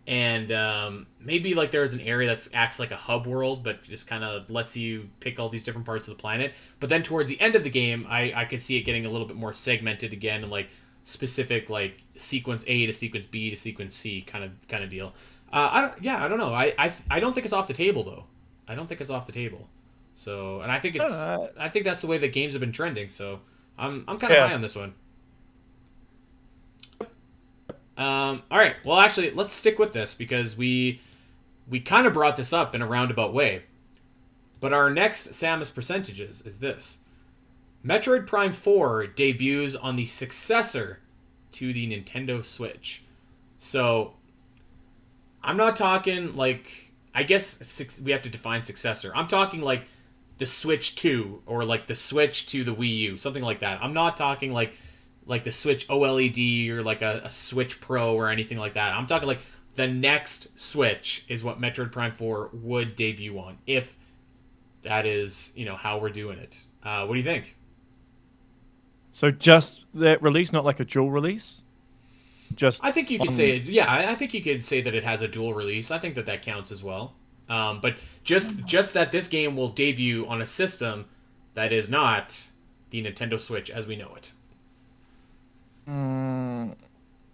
and maybe like there's an area that acts like a hub world, but just kind of lets you pick all these different parts of the planet. But then towards the end of the game, I could see it getting a little bit more segmented again, and like specific like sequence A to sequence B to sequence C kind of deal. I don't know. I don't think it's off the table though. I don't think it's off the table. So, and I think that's the way the games have been trending. So, I'm kind of Yeah. high on this one. All right. Well, actually, let's stick with this because we kind of brought this up in a roundabout way. But our next Samus percentages is this: Metroid Prime 4 debuts on the successor to the Nintendo Switch. So, I'm not talking like, I guess we have to define successor. I'm talking like the Switch 2 or like the Switch to the Wii U, something like that. I'm not talking like the Switch OLED or like a Switch Pro or anything like that. I'm talking like the next Switch is what Metroid Prime 4 would debut on, if that is, how we're doing it. What do you think? So just that release, not like a dual release. Just I think you could on. say, yeah, I think you could say that it has a dual release. I think that that counts as well. But just that this game will debut on a system that is not the Nintendo Switch as we know it.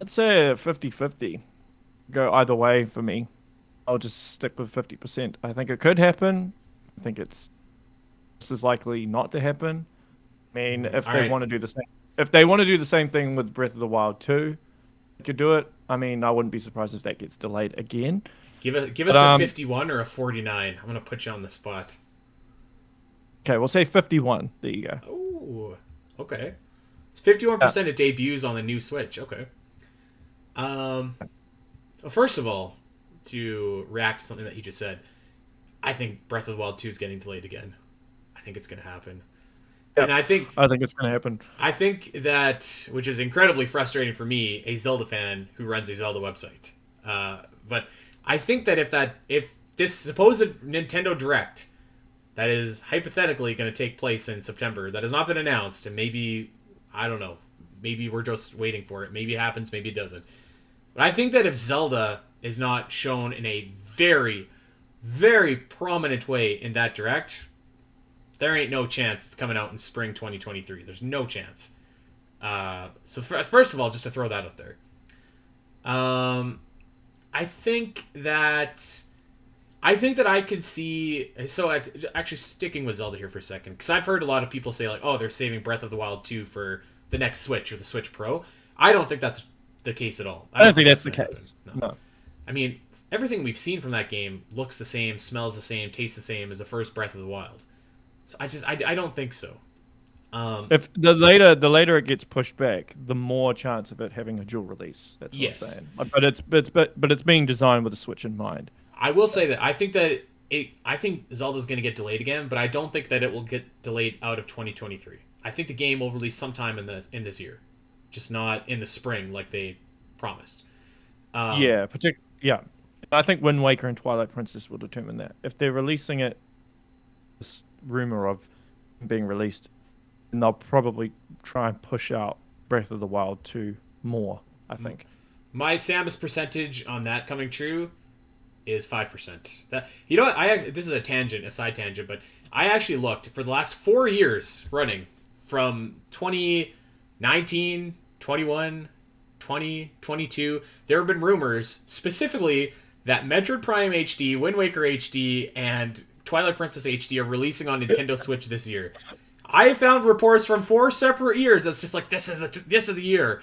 Let's say 50-50. Go either way for me. I'll just stick with 50%. I think it could happen. I think it's just as likely not to happen. I mean, if All they right, want to do the same, if they want to do the same thing with Breath of the Wild 2, they could do it. I mean, I wouldn't be surprised if that gets delayed again. give But us a 51 or a 49. I'm gonna put you on the spot. okay, we'll say 51. There you go. Oh, okay. It's Yeah. 51% of debuts on the new Switch. Okay. Well, first of all, to react to something that you just said, I think Breath of the Wild 2 is getting delayed again. I think it's going to happen. And Yep. I think it's gonna happen. I think that, which is incredibly frustrating for me, a Zelda fan who runs a Zelda website. But I think that if this supposed Nintendo Direct that is hypothetically going to take place in September, that has not been announced, and maybe, I don't know, maybe we're just waiting for it. Maybe it happens, maybe it doesn't. But I think that if Zelda is not shown in a very, very prominent way in that Direct, there ain't no chance it's coming out in spring 2023. There's no chance. So first of all, just to throw that out there, I think that I could see. So actually sticking with Zelda here for a second, because I've heard a lot of people say like, oh, they're saving Breath of the Wild 2 for the next Switch or the Switch Pro. I don't think that's the case at all. I don't think that's the gonna happen. case. No. No. I mean, everything we've seen from that game looks the same, smells the same, tastes the same as the first Breath of the Wild. So I don't think so. If the later it gets pushed back, the more chance of it having a dual release. That's what I'm Yes, saying. But it's being designed with a Switch in mind. I will say that I think Zelda's going to get delayed again, but I don't think that it will get delayed out of 2023. I think the game will release sometime in this year, just not in the spring like they promised. Yeah, yeah. I think Wind Waker and Twilight Princess will determine that. If they're releasing it, this rumor of being released, then they'll probably try and push out Breath of the Wild 2 more, I think. My Samus percentage on that coming true is 5%. That, you know what? This is a tangent, a side tangent, but I actually looked for the last 4 years running, from 2019, 21, 20, 22. There have been rumors specifically that Metroid Prime HD, Wind Waker HD, and Twilight Princess HD are releasing on Nintendo Switch this year. I found reports from 4 separate years that's just like, this is the year.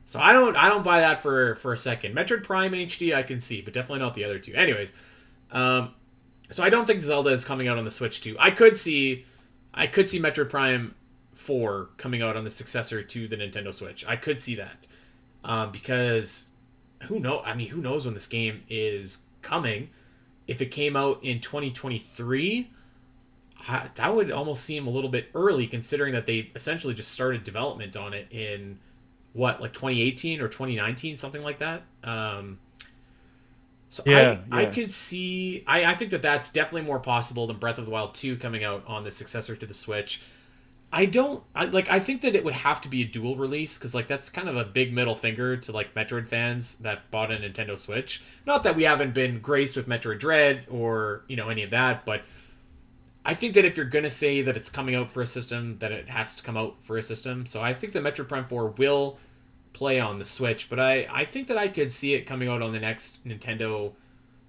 So I don't buy that for a second. Metroid Prime HD I can see, but definitely not the other two. Anyways, so I don't think Zelda is coming out on the Switch 2. I could see Metroid Prime 4 coming out on the successor to the Nintendo Switch. I could see that. Because who knows when this game is coming. If it came out in 2023, that would almost seem a little bit early, considering that they essentially just started development on it in like 2018 or 2019, something like that. So yeah. I could see. I think that that's definitely more possible than Breath of the Wild 2 coming out on the successor to the Switch. I think that it would have to be a dual release, because like that's kind of a big middle finger to like Metroid fans that bought a Nintendo Switch. Not that we haven't been graced with Metroid Dread or any of that, but I think that if you're gonna say that it's coming out for a system, that it has to come out for a system. So I think that Metroid Prime 4 will play on the Switch, but I think that I could see it coming out on the next Nintendo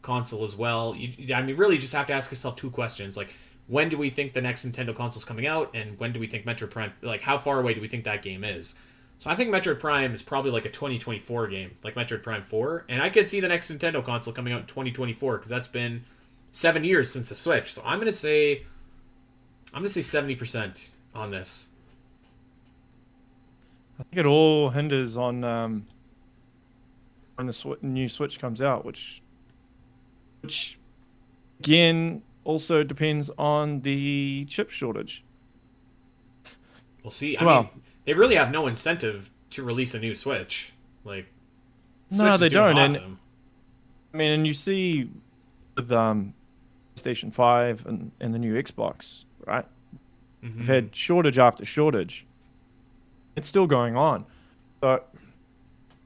console as well. Really just have to ask yourself 2 questions, like, when do we think the next Nintendo console is coming out, and when do we think Metroid Prime, like, how far away do we think that game is? So I think Metroid Prime is probably like a 2024 game, like Metroid Prime 4, and I could see the next Nintendo console coming out in 2024, because that's been 7 years since the Switch. So I'm gonna say 70% on this. I think it all hinders on when the new Switch comes out, which again also depends on the chip shortage. We'll see. I mean, they really have no incentive to release a new Switch. Like, Switch no, they don't. Awesome. And you see with PlayStation 5 and the new Xbox, right? Mm-hmm. We've had shortage after shortage. It's still going on. So,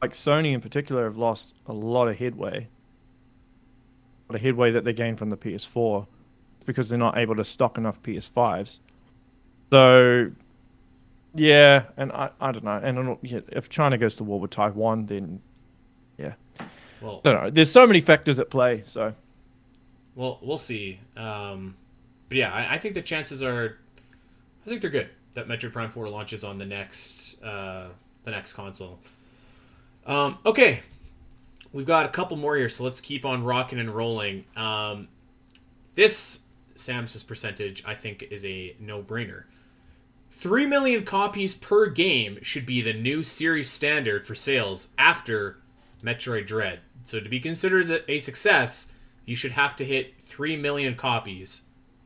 like Sony in particular have lost a lot of headway. The headway that they gained from the PS4, because they're not able to stock enough PS5s. So, yeah, and I don't know. And if China goes to war with Taiwan, then yeah. Well, I don't know. There's so many factors at play. So, well, we'll see. But yeah, I think the chances are, I think they're good that Metroid Prime 4 launches on the next console. Okay, we've got a couple more here, so let's keep on rocking and rolling. This Samus's percentage, I think, is a no-brainer. 3 million copies per game should be the new series standard for sales after Metroid Dread. So to be considered a success, you should have to hit 3 million copies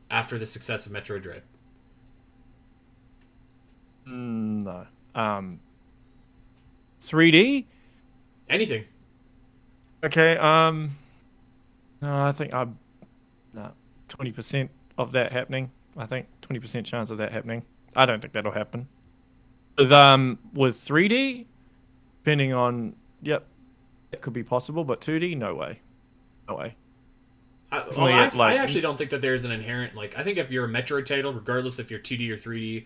after the success of Metroid Dread. No. 3D? Anything. Okay. No, I think 20% of that happening. I think 20% chance of that happening. I don't think that'll happen. With 3D, depending on, yep, it could be possible, but 2D, no way. No way. I actually don't think that there's an inherent, like, I think if you're a Metroid title, regardless if you're 2D or 3D,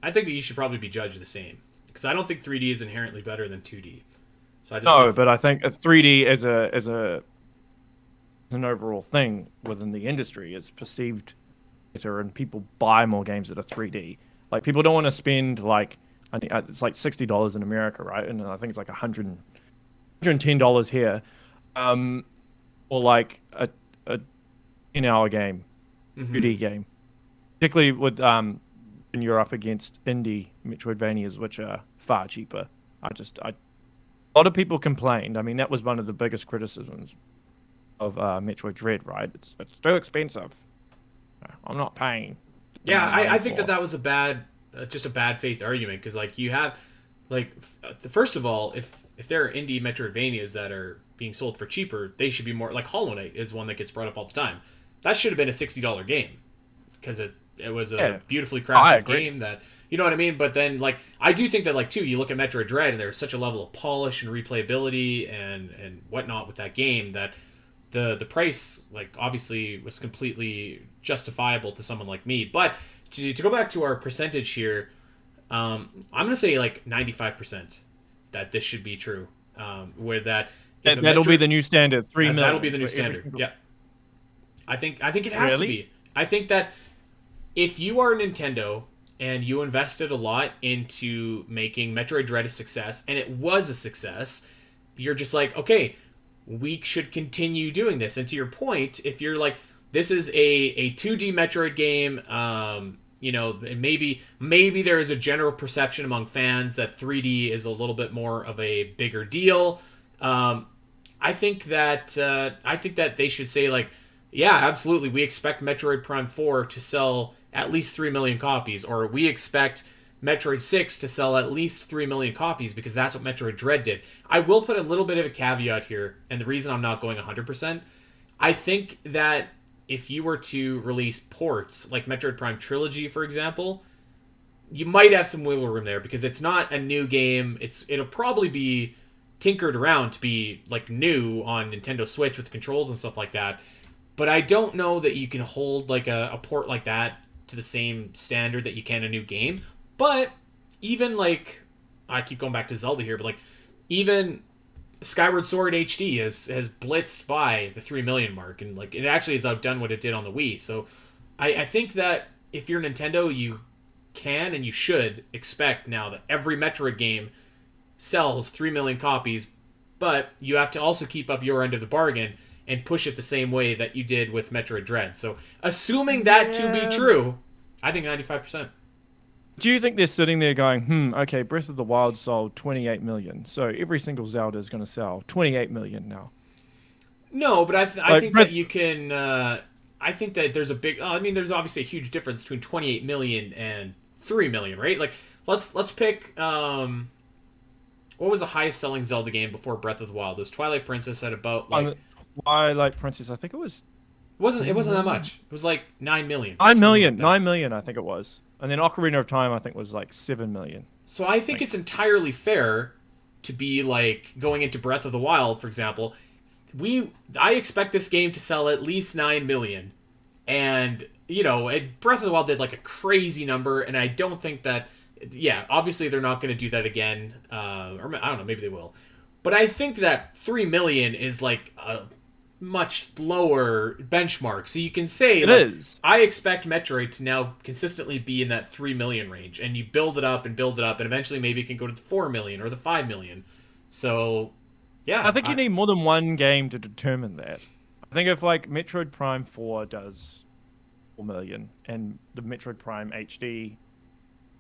I think that you should probably be judged the same. Because I don't think 3D is inherently better than 2D. So but I think a 3D as an overall thing within the industry is perceived better, and people buy more games that are 3D. Like, people don't want to spend, like, I think it's like $60 in America, right? And I think it's like $110 here, or like a 10-hour game, 2D game, particularly with when you're up against indie Metroidvanias, which are far cheaper. A lot of people complained. I mean, that was one of the biggest criticisms of Metroid Dread, right? It's too expensive. I'm not paying. Yeah, I think that was just a bad faith argument, because like you have, like, first of all, if there are indie Metroidvanias that are being sold for cheaper, they should be more, like Hollow Knight is one that gets brought up all the time. That should have been a $60 game, because it it was a Yeah. beautifully I crafted agree. game that, you know what I mean. But then like I do think that like too, you look at Metroid Dread and there's such a level of polish and replayability and whatnot with that game that the price like obviously was completely justifiable to someone like me. But to go back to our percentage here, I'm gonna say like 95% that this should be true. Where that if a That'll be Metroid the new standard. 3 that'll be million the new for every standard. single. Yeah, I think it has to Really? be. I think that if you are Nintendo and you invested a lot into making Metroid Dread a success, and it was a success, you're just like, okay, we should continue doing this. And to your point, if you're like, this is a 2D Metroid game, maybe there is a general perception among fans that 3D is a little bit more of a bigger deal. I think that they should say like, yeah, absolutely, we expect Metroid Prime 4 to sell at least 3 million copies, or we expect Metroid 6 to sell at least 3 million copies because that's what Metroid Dread did. I will put a little bit of a caveat here, and the reason I'm not going 100%, I think that if you were to release ports like Metroid Prime Trilogy, for example, you might have some wiggle room there because it's not a new game. It'll probably be tinkered around to be like new on Nintendo Switch with controls and stuff like that. But I don't know that you can hold like a port like that to the same standard that you can a new game. But even like I keep going back to Zelda here, but like even Skyward Sword HD has blitzed by the 3 million mark, and like it actually has outdone what it did on the Wii. So I think that if you're Nintendo, you can and you should expect now that every Metroid game sells 3 million copies, but you have to also keep up your end of the bargain and push it the same way that you did with Metroid Dread. So assuming that to be true, I think 95%. Do you think they're sitting there going, okay, Breath of the Wild sold 28 million, so every single Zelda is going to sell 28 million now? No, but I Like think Breath, that you can. I think that there's a big. I mean, there's obviously a huge difference between 28 million and 3 million, right? Like, let's pick. What was the highest selling Zelda game before Breath of the Wild? It was Twilight Princess at about like. Twilight Princess, I think it was It wasn't that 10 much. It was like 9 million. 9 Something million, like that. 9 million, I think it was. And then Ocarina of Time, I think was like 7 million. So I think it's entirely fair to be like going into Breath of the Wild, for example. I expect this game to sell at least 9 million, and Breath of the Wild did like a crazy number, and I don't think that. Yeah, obviously they're not going to do that again, or I don't know, maybe they will, but I think that 3 million is like a much lower benchmark. So you can say It like, is. I expect Metroid to now consistently be in that 3 million range, and you build it up and build it up, and eventually maybe it can go to the 4 million or the 5 million. So, yeah. I think you need more than one game to determine that. I think if like Metroid Prime 4 does 4 million and the Metroid Prime HD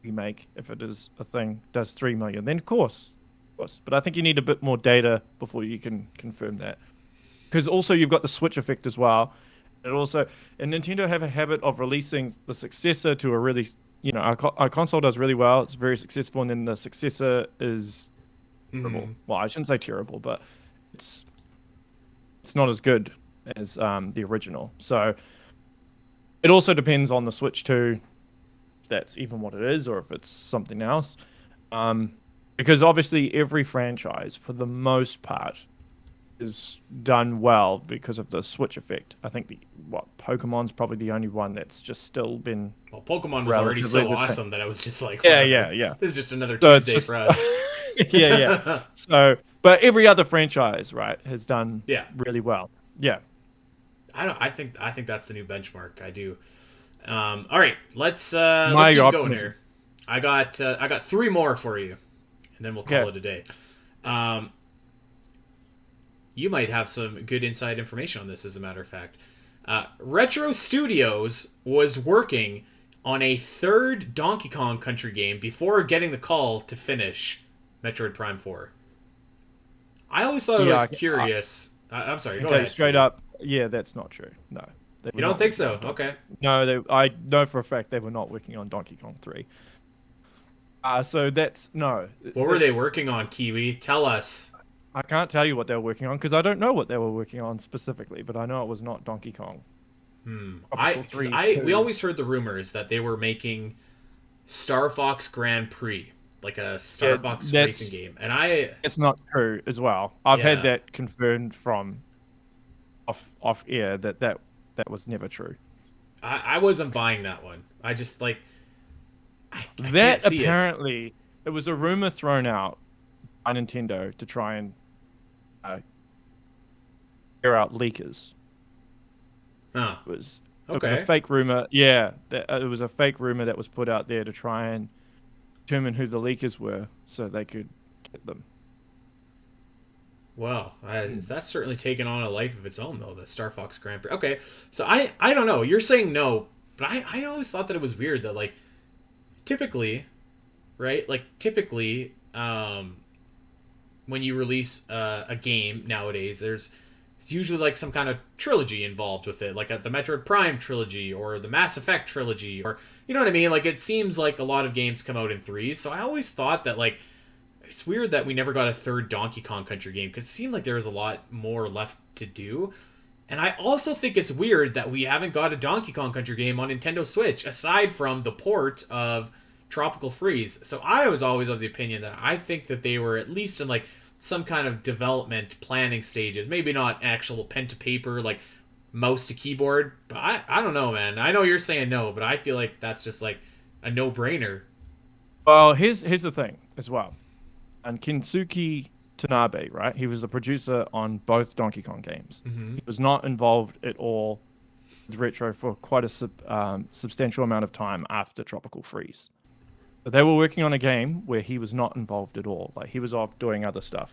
remake, if it is a thing, does 3 million, then of course. But I think you need a bit more data before you can confirm that. Because also you've got the Switch effect as well. And Nintendo have a habit of releasing the successor to a really, our console does really well. It's very successful, and then the successor is terrible. Well, I shouldn't say terrible, but it's not as good as the original. So it also depends on the Switch 2, if that's even what it is, or if it's something else. Because obviously every franchise, for the most part, is done well because of the Switch effect. I think Pokemon's probably the only one that's just still been. Well, Pokemon was already so relatively the same. awesome that I was just like, Yeah, whatever. yeah. This is just another So it's Tuesday just- for us. yeah. So, but every other franchise, right, has done Yeah. really well. Yeah. I think that's the new benchmark. I do. All right, let's keep your going optimism. here. I got 3 more for you, and then we'll call Okay. it a day. You might have some good inside information on this, as a matter of fact. Retro Studios was working on a third Donkey Kong Country game before getting the call to finish Metroid Prime 4. I always thought it was curious. I'm sorry, go ahead. Straight up, yeah, that's not true. No. You don't think so? Okay. No, I know for a fact they were not working on Donkey Kong 3. So that's no. What were they working on, Kiwi? Tell us. I can't tell you what they were working on because I don't know what they were working on specifically, but I know it was not Donkey Kong. Tropical Because Threes we 2. always heard the rumors that they were making Star Fox Grand Prix, like a Star Yeah, Fox racing that's game, and I it's not true as well. I've had yeah, that confirmed from off air that was never true. I wasn't buying that one. I just like I can't That see it. apparently it was a rumor thrown out by Nintendo to try and uh, air out leakers. Huh. It was a Okay. fake rumor. Yeah, it was a fake rumor that was put out there to try and determine who the leakers were, so they could get them. Well, Hmm. that's certainly taken on a life of its own, though. The Star Fox Grand Prix. Okay, so I don't know. You're saying no, but I always thought that it was weird that like typically, right? Like typically, when you release a game nowadays, there's it's usually like some kind of trilogy involved with it, like the Metroid Prime trilogy or the Mass Effect trilogy, or you know what I mean. Like it seems like a lot of games come out in threes, so I always thought that like it's weird that we never got a third Donkey Kong Country game because it seemed like there was a lot more left to do. And I also think it's weird that we haven't got a Donkey Kong Country game on Nintendo Switch aside from the port of Tropical Freeze. So I was always of the opinion that I think that they were at least in like some kind of development planning stages. Maybe not actual pen to paper, like mouse to keyboard. But I don't know, man. I know you're saying no, but I feel like that's just like a no brainer. Well, here's the thing as well. And Kensuke Tanabe, right? He was the producer on both Donkey Kong games. Mm-hmm. He was not involved at all with Retro for quite a substantial amount of time after Tropical Freeze. But they were working on a game where he was not involved at all. Like he was off doing other stuff.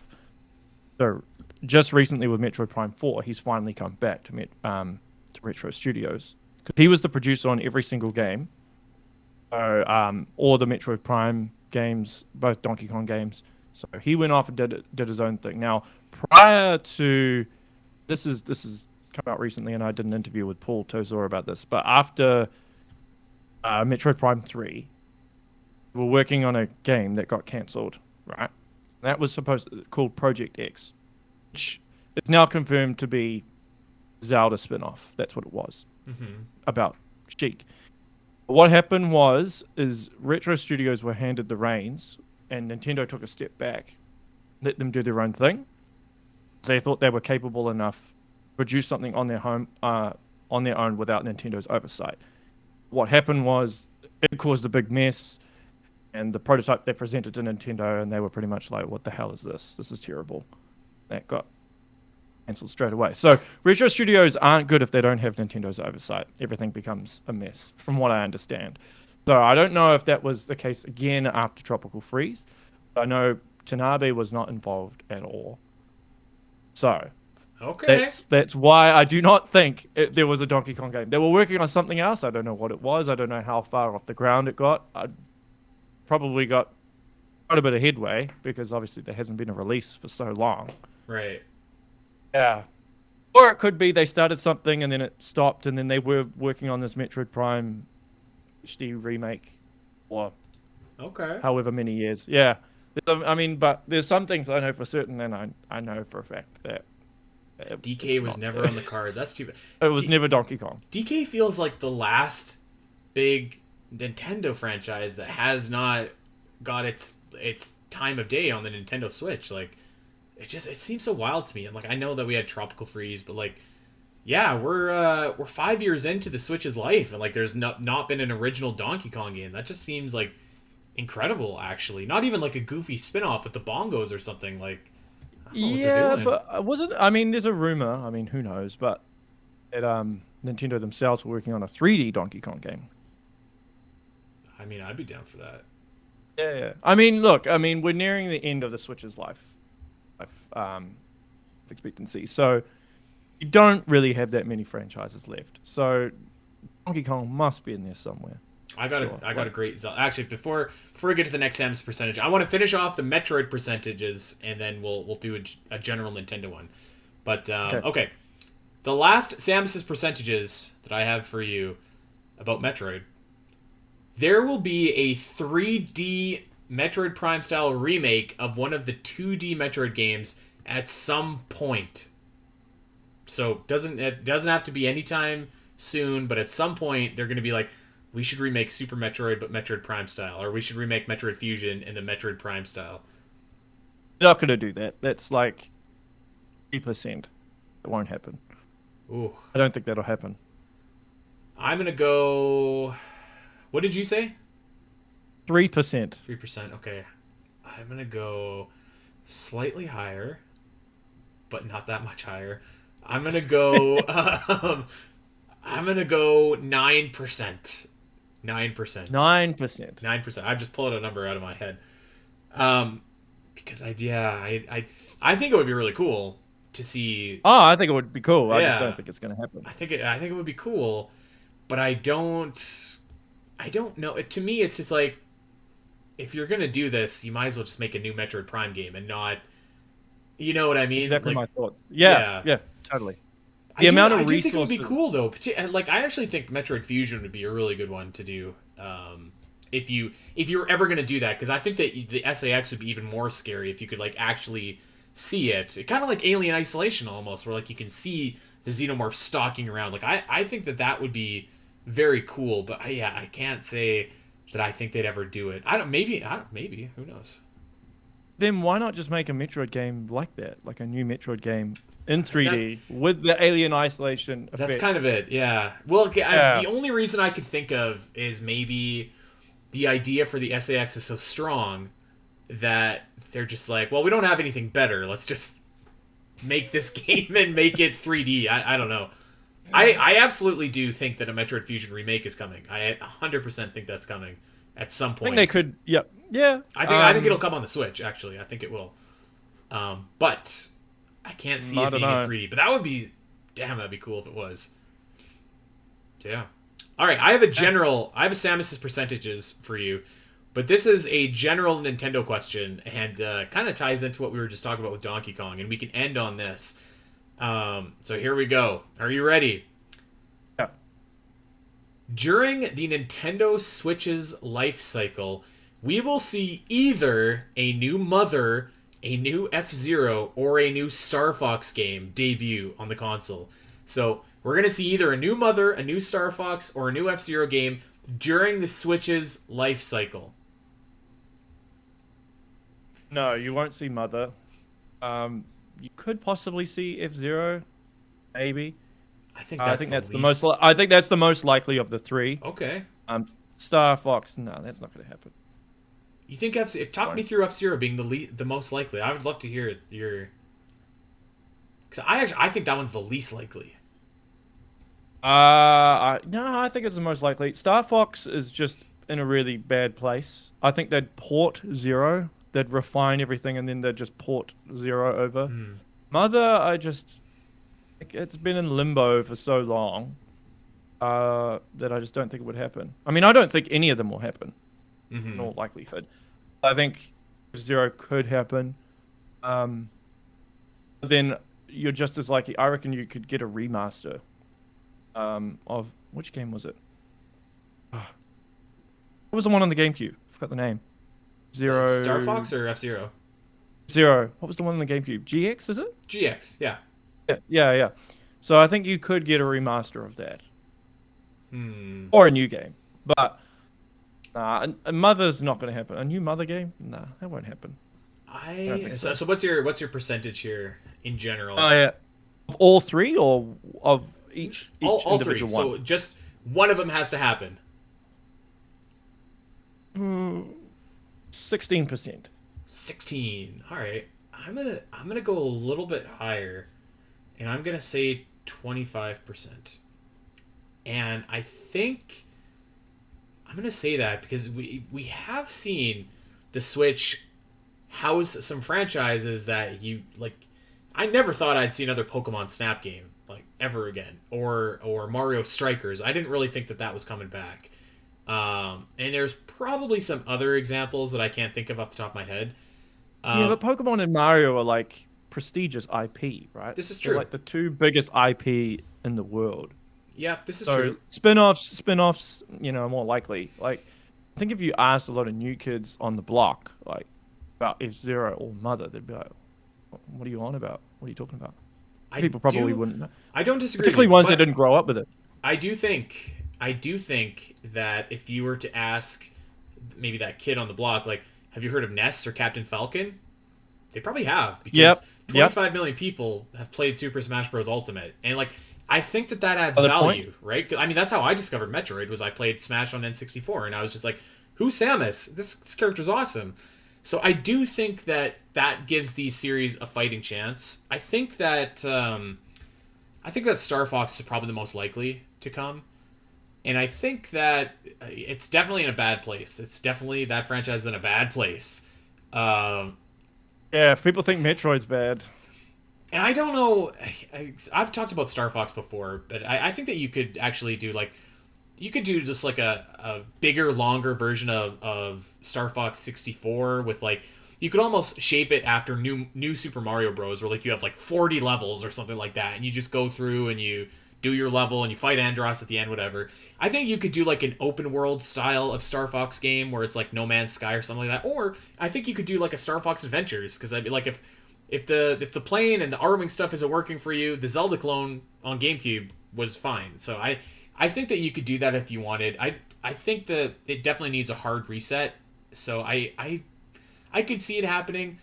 So just recently with Metroid Prime 4, he's finally come back to Retro Studios because he was the producer on every single game. So all the Metroid Prime games, both Donkey Kong games. So he went off and did his own thing. Now, prior to this is come out recently, and I did an interview with Paul Tozor about this. But after Metroid Prime 3, we were working on a game that got cancelled, right? That was called Project X, which is now confirmed to be Zelda spin-off. That's what it was Mm-hmm. about Sheik. What happened is Retro Studios were handed the reins, and Nintendo took a step back, let them do their own thing. They thought they were capable enough to produce something on their own without Nintendo's oversight. What happened was it caused a big mess, and the prototype they presented to Nintendo, and they were pretty much like, "What the hell is this? This is terrible." That got cancelled straight away. So Retro Studios aren't good if they don't have Nintendo's oversight. Everything becomes a mess, from what I understand. So I don't know if that was the case again after Tropical Freeze. I know Tanabe was not involved at all. So Okay. that's why I do not think there was a Donkey Kong game. They were working on something else. I don't know what it was. I don't know how far off the ground it got. I probably got quite a bit of headway because obviously there hasn't been a release for so long. Right. Yeah. Or it could be they started something and then it stopped and then they were working on this Metroid Prime HD remake or Okay. however many years. Yeah. I mean, but there's some things I know for certain and I know for a fact that DK it's was not. never on the cards. That's too bad. It was never Donkey Kong. DK feels like the last big Nintendo franchise that has not got its time of day on the Nintendo Switch. Like it seems so wild to me. And like I know that we had Tropical Freeze, but like yeah, we're 5 years into the Switch's life, and like there's not been an original Donkey Kong game. That just seems like incredible, actually. Not even like a goofy spin-off with the bongos or something. Like I don't know what they're Yeah, doing. but wasn't I mean there's a rumor, I mean who knows, but that Nintendo themselves were working on a 3D Donkey Kong game. I mean, I'd be down for that. Yeah, yeah. I mean, look, I mean we're nearing the end of the Switch's life expectancy. So you don't really have that many franchises left. So Donkey Kong must be in there somewhere. I got Sure. a great actually before we get to the next Sam's percentage, I want to finish off the Metroid percentages and then we'll do a general Nintendo one. But okay, the last Sam's percentages that I have for you about Metroid, there will be a 3D Metroid Prime style remake of one of the 2D Metroid games at some point. So it doesn't have to be anytime soon, but at some point they're going to be like, we should remake Super Metroid but Metroid Prime style, or we should remake Metroid Fusion in the Metroid Prime style. They're not gonna do that. That's like 3%. It won't happen. Ooh. I don't think that'll happen. I'm going to go... What did you say? 3%. 3%, okay. I'm going to go slightly higher, but not that much higher. I'm going to go... I'm going to go 9%. 9%. 9%. 9%. I'm just pulling a number out of my head. Because I think it would be really cool to see. Oh, I think it would be cool. Yeah. I just don't think it's gonna happen. I think it would be cool, but I don't know. To me, it's just like, if you're gonna do this, you might as well just make a new Metroid Prime game and not. You know what I mean? Exactly like, my thoughts. Yeah, totally. The amount of resources. I do think it would be cool though. Like, I actually think Metroid Fusion would be a really good one to do. If you're ever going to do that, because I think that the SAX would be even more scary if you could like actually see it. Kind of like Alien Isolation almost, where like you can see the xenomorph stalking around. Like I think that would be very cool. But I can't say that I think they'd ever do it. Maybe who knows. Then why not just make a Metroid game like that, like a new Metroid game in 3D with the Alien Isolation effect? That's kind of it. Yeah. Well, okay, the only reason I could think of is maybe the idea for the SAX is so strong that they're just like, well, we don't have anything better. Let's just make this game and make it 3D. I don't know. I absolutely do think that a Metroid Fusion remake is coming. I 100% think that's coming at some point. I think they could. Yep. Yeah. I think it'll come on the Switch. Actually, I think it will. But I can't see it being in 3D. But that'd be cool if it was. So, yeah. All right, I have a Samus's percentages for you, but this is a general Nintendo question, and kind of ties into what we were just talking about with Donkey Kong, and we can end on this. So here we go. Are you ready? Yeah. During the Nintendo Switch's life cycle, we will see either a new Mother, a new F-Zero, or a new Star Fox game debut on the console. So we're going to see either a new Mother, a new Star Fox, or a new F-Zero game during the Switch's life cycle. No, you won't see Mother. You could possibly see F-Zero, maybe. I think that's the most. I think that's the most likely of the three. Okay. Star Fox, no, that's not going to happen. You think talk me through F-Zero being the most likely. I would love to hear your. Because I think that one's the least likely. No, I think it's the most likely. Star Fox is just in a really bad place. I think they'd port Zero, they'd refine everything, and then they'd just port Zero over. Mother, it's been in limbo for so long that I just don't think it would happen. I mean, I don't think any of them will happen, in all likelihood. I think Zero could happen. But then you're just as likely. I reckon you could get a remaster. Of which game was it? What was the one on the GameCube? I forgot the name. Zero. Star Fox or F-Zero? Zero. What was the one on the GameCube? GX, is it? GX, yeah. Yeah. So I think you could get a remaster of that. Or a new game. But a Mother's not going to happen. A new Mother game? Nah, that won't happen. So what's your percentage here in general? Yeah. Of all three or of each all individual three. one? So just one of them has to happen. 16%. 16. All right. I'm gonna go a little bit higher, and I'm gonna say 25%. And I think I'm gonna say that because we have seen the Switch house some franchises that you like. I never thought I'd see another Pokemon Snap game like ever again, or Mario Strikers. I didn't really think that was coming back. And there's probably some other examples that I can't think of off the top of my head. Yeah, but Pokemon and Mario are like prestigious IP, right? This is true. They're like the two biggest IP in the world. Yeah, this is true. Spin-offs, are more likely. Like, I think if you asked a lot of new kids on the block, like, about F-Zero or Mother, they'd be like, what are you on about? What are you talking about? People probably wouldn't know. I don't disagree. Particularly ones that didn't grow up with it. I do think that if you were to ask maybe that kid on the block, like, have you heard of Ness or Captain Falcon? They probably have, Yep. because Yep. 25 million people have played Super Smash Bros. Ultimate, and like I think that adds Other point. value, right? I mean, that's how I discovered Metroid. Was I played Smash on N64, and I was just like, "Who's Samus? This character's awesome." So I do think that gives these series a fighting chance. I think that Star Fox is probably the most likely to come, and I think that it's definitely in a bad place. It's definitely that franchise is in a bad place. Um, Yeah, if people think Metroid's bad. And I don't know. I've talked about Star Fox before, but I think that you could actually do like you could do just like a bigger, longer version of Star Fox 64 with like you could almost shape it after new Super Mario Bros. Where like you have like 40 levels or something like that, and you just go through and you do your level and you fight Andross at the end, whatever. I think you could do like an open world style of Star Fox game where it's like No Man's Sky or something like that, or I think you could do like a Star Fox Adventures because I'd be like if the plane and the arming stuff isn't working for you, the Zelda clone on GameCube was fine. So I think that you could do that if you wanted. I think that it definitely needs a hard reset. So I could see it happening.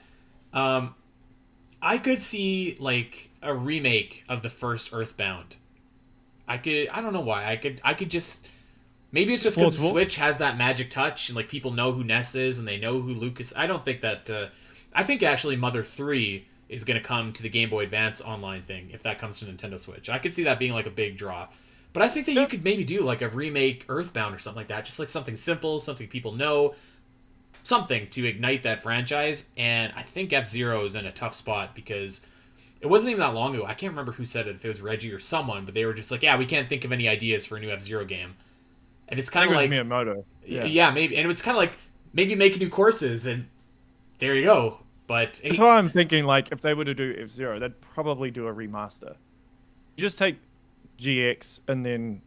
I could see like a remake of the first Earthbound. I don't know why. I could just maybe it's just because the Switch has that magic touch and like people know who Ness is and they know who Lucas. I don't think that. I think actually Mother 3 is going to come to the Game Boy Advance online thing if that comes to Nintendo Switch. I could see that being like a big draw. But I think that you could maybe do like a remake Earthbound or something like that. Just like something simple, something people know, something to ignite that franchise. And I think F-Zero is in a tough spot because it wasn't even that long ago. I can't remember who said it, if it was Reggie or someone, but they were just like, yeah, we can't think of any ideas for a new F-Zero game. And it's kind of like Miyamoto. Yeah, maybe. And it was kind of like maybe make new courses and there you go. But That's why I'm thinking, like, if they were to do F-Zero, they'd probably do a remaster. You just take GX and then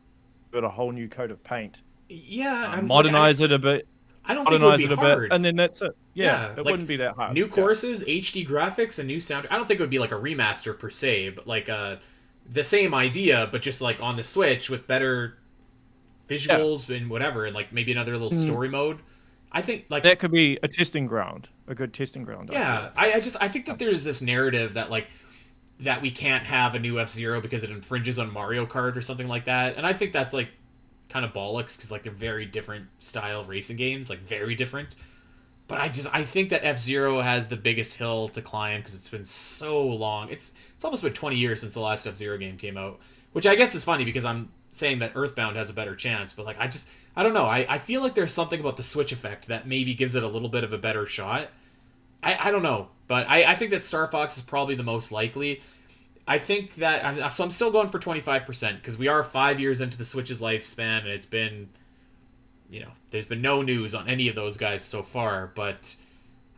put a whole new coat of paint. Yeah, modernize it a bit. I don't think it would be hard. And then that's it. Yeah, it like, wouldn't be that hard. New courses, HD graphics, and new sound. I don't think it would be like a remaster per se, but like the same idea, but just like on the Switch with better visuals and whatever, and like maybe another little story mode. I think like that could be a testing ground, a good testing ground. Yeah, I think that there's this narrative that like that we can't have a new F-Zero because it infringes on Mario Kart or something like that, and I think that's like kind of bollocks because like they're very different style racing games, like very different. But I think that F-Zero has the biggest hill to climb because it's been so long. It's almost been 20 years since the last F-Zero game came out, which I guess is funny because I'm saying that Earthbound has a better chance, but like I don't know. I feel like there's something about the Switch effect that maybe gives it a little bit of a better shot. I don't know, but I think that Star Fox is probably the most likely. I think that I'm still going for 25% because we are 5 years into the Switch's lifespan and it's been, there's been no news on any of those guys so far. But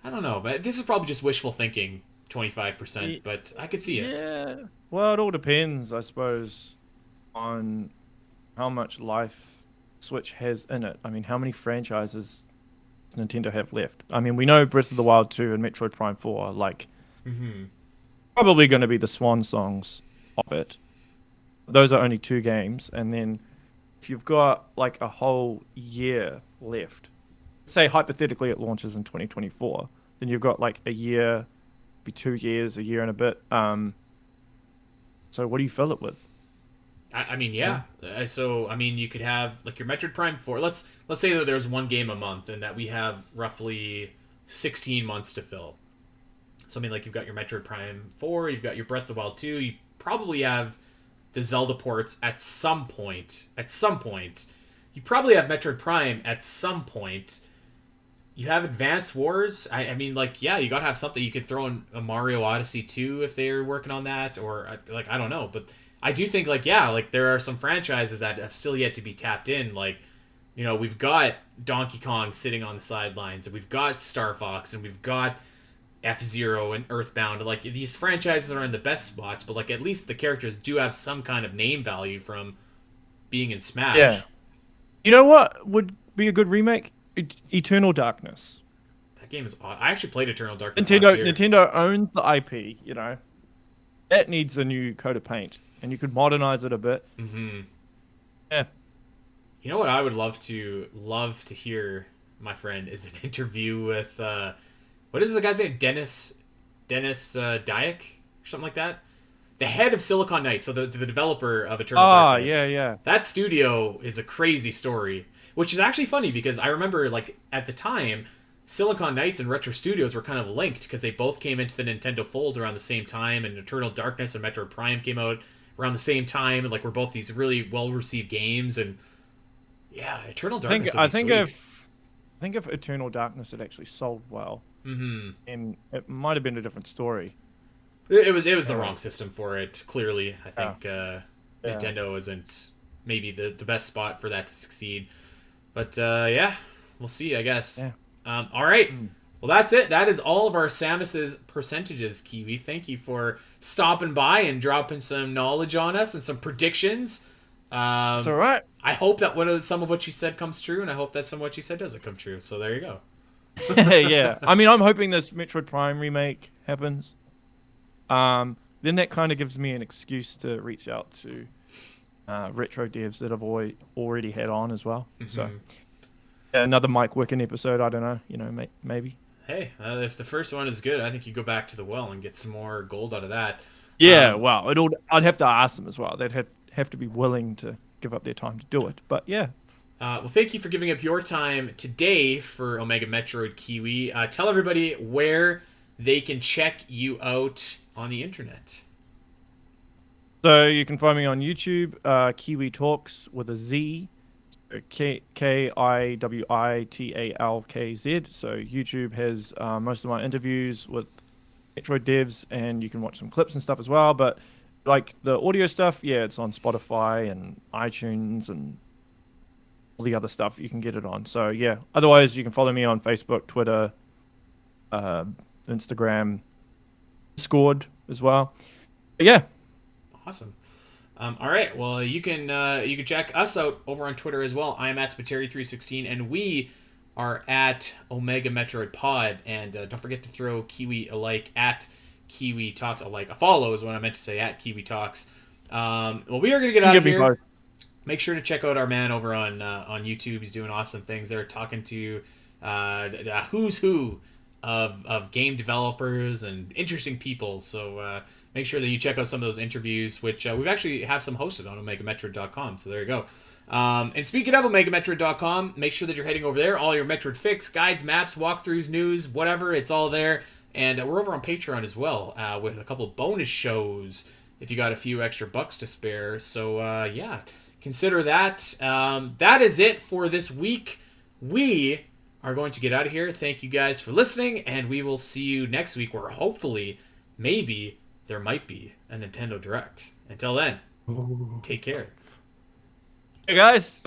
I don't know. But this is probably just wishful thinking, 25%. But I could see it. Yeah. Well, it all depends, I suppose, on how much life Switch has in it. I mean, how many franchises does Nintendo have left? I mean, we know Breath of the Wild 2 and Metroid Prime 4 are like probably going to be the swan songs of it. Those are only 2 games, and then if you've got like a whole year left, say hypothetically it launches in 2024, then you've got like a year, be 2 years, a year and a bit. So what do you fill it with? I mean, yeah. So, I mean, you could have like your Metroid Prime 4. Let's say that there's one game a month and that we have roughly 16 months to fill. So, I mean, like you've got your Metroid Prime 4, you've got your Breath of the Wild 2, you probably have the Zelda ports at some point. You probably have Metroid Prime at some point. You have Advance Wars. I mean, like, yeah, you gotta have something. You could throw in a Mario Odyssey 2 if they're working on that, or like I don't know, but I do think like yeah, like there are some franchises that have still yet to be tapped in. Like, we've got Donkey Kong sitting on the sidelines, and we've got Star Fox, and we've got F-Zero and Earthbound. Like these franchises are in the best spots, but like at least the characters do have some kind of name value from being in Smash. Yeah. You know what would be a good remake? Eternal Darkness. That game is odd. I actually played Eternal Darkness last year. Nintendo owns the IP, That needs a new coat of paint, and you could modernize it a bit. You know what I would love to hear, my friend, is an interview with what is the guy's name? Dennis Dyack or something like that. The head of Silicon Knights, so the developer of Eternal Ah, Darkness. yeah, yeah. That studio is a crazy story, which is actually funny because I remember like at the time, Silicon Knights and Retro Studios were kind of linked because they both came into the Nintendo fold around the same time, and Eternal Darkness and Metroid Prime came out around the same time, and like were both these really well received games, and yeah, Eternal Darkness would be sweet. I think if Eternal Darkness had actually sold well, and it might have been a different story. It was the Uh, wrong system for it. Clearly, I think Yeah. Nintendo isn't maybe the best spot for that to succeed. But yeah, we'll see. I guess. Yeah. All right. Well, that's it. That is all of our Samus's percentages, Kiwi. Thank you for stopping by and dropping some knowledge on us and some predictions. It's all right. I hope that some of what you said comes true, and I hope that some of what you said doesn't come true. So there you go. Yeah. I mean, I'm hoping this Metroid Prime remake happens. Then that kind of gives me an excuse to reach out to retro devs that I've already had on as well. So yeah, another Mike Wicken episode. I don't know. You know, maybe. Hey, if the first one is good, I think you go back to the well and get some more gold out of that. Yeah. Well, I'd have to ask them as well. They'd have to be willing to give up their time to do it. But yeah. Well, thank you for giving up your time today for Omega Metroid, Kiwi. Tell everybody where they can check you out on the internet. So you can find me on YouTube, Kiwi Talkz with a Z, Kiwitalkz. So YouTube has most of my interviews with Metroid devs, and you can watch some clips and stuff as well. But like the audio stuff, yeah, it's on Spotify and iTunes and all the other stuff you can get it on. So yeah, otherwise you can follow me on Facebook, Twitter, Instagram, Discord as well. But yeah. Awesome. All right. Well, you can check us out over on Twitter as well. I am at Spiteri316, and we are at Omega Metroid Pod. And don't forget to throw Kiwi a like at Kiwi Talkz. A follow is what I meant to say, at Kiwi Talkz. Well, we are gonna get out of here. Make sure to check out our man over on YouTube. He's doing awesome things. They're talking to who's who of game developers and interesting people. So make sure that you check out some of those interviews, which we've actually have some hosted on OmegaMetroid.com. So there you go. And speaking of OmegaMetroid.com, make sure that you're heading over there. All your Metroid fix, guides, maps, walkthroughs, news, whatever, it's all there. And we're over on Patreon as well with a couple of bonus shows if you got a few extra bucks to spare. So yeah, consider that. That is it for this week. We are going to get out of here. Thank you guys for listening, and we will see you next week where hopefully, maybe, there might be a Nintendo Direct. Until then, take care. Hey guys.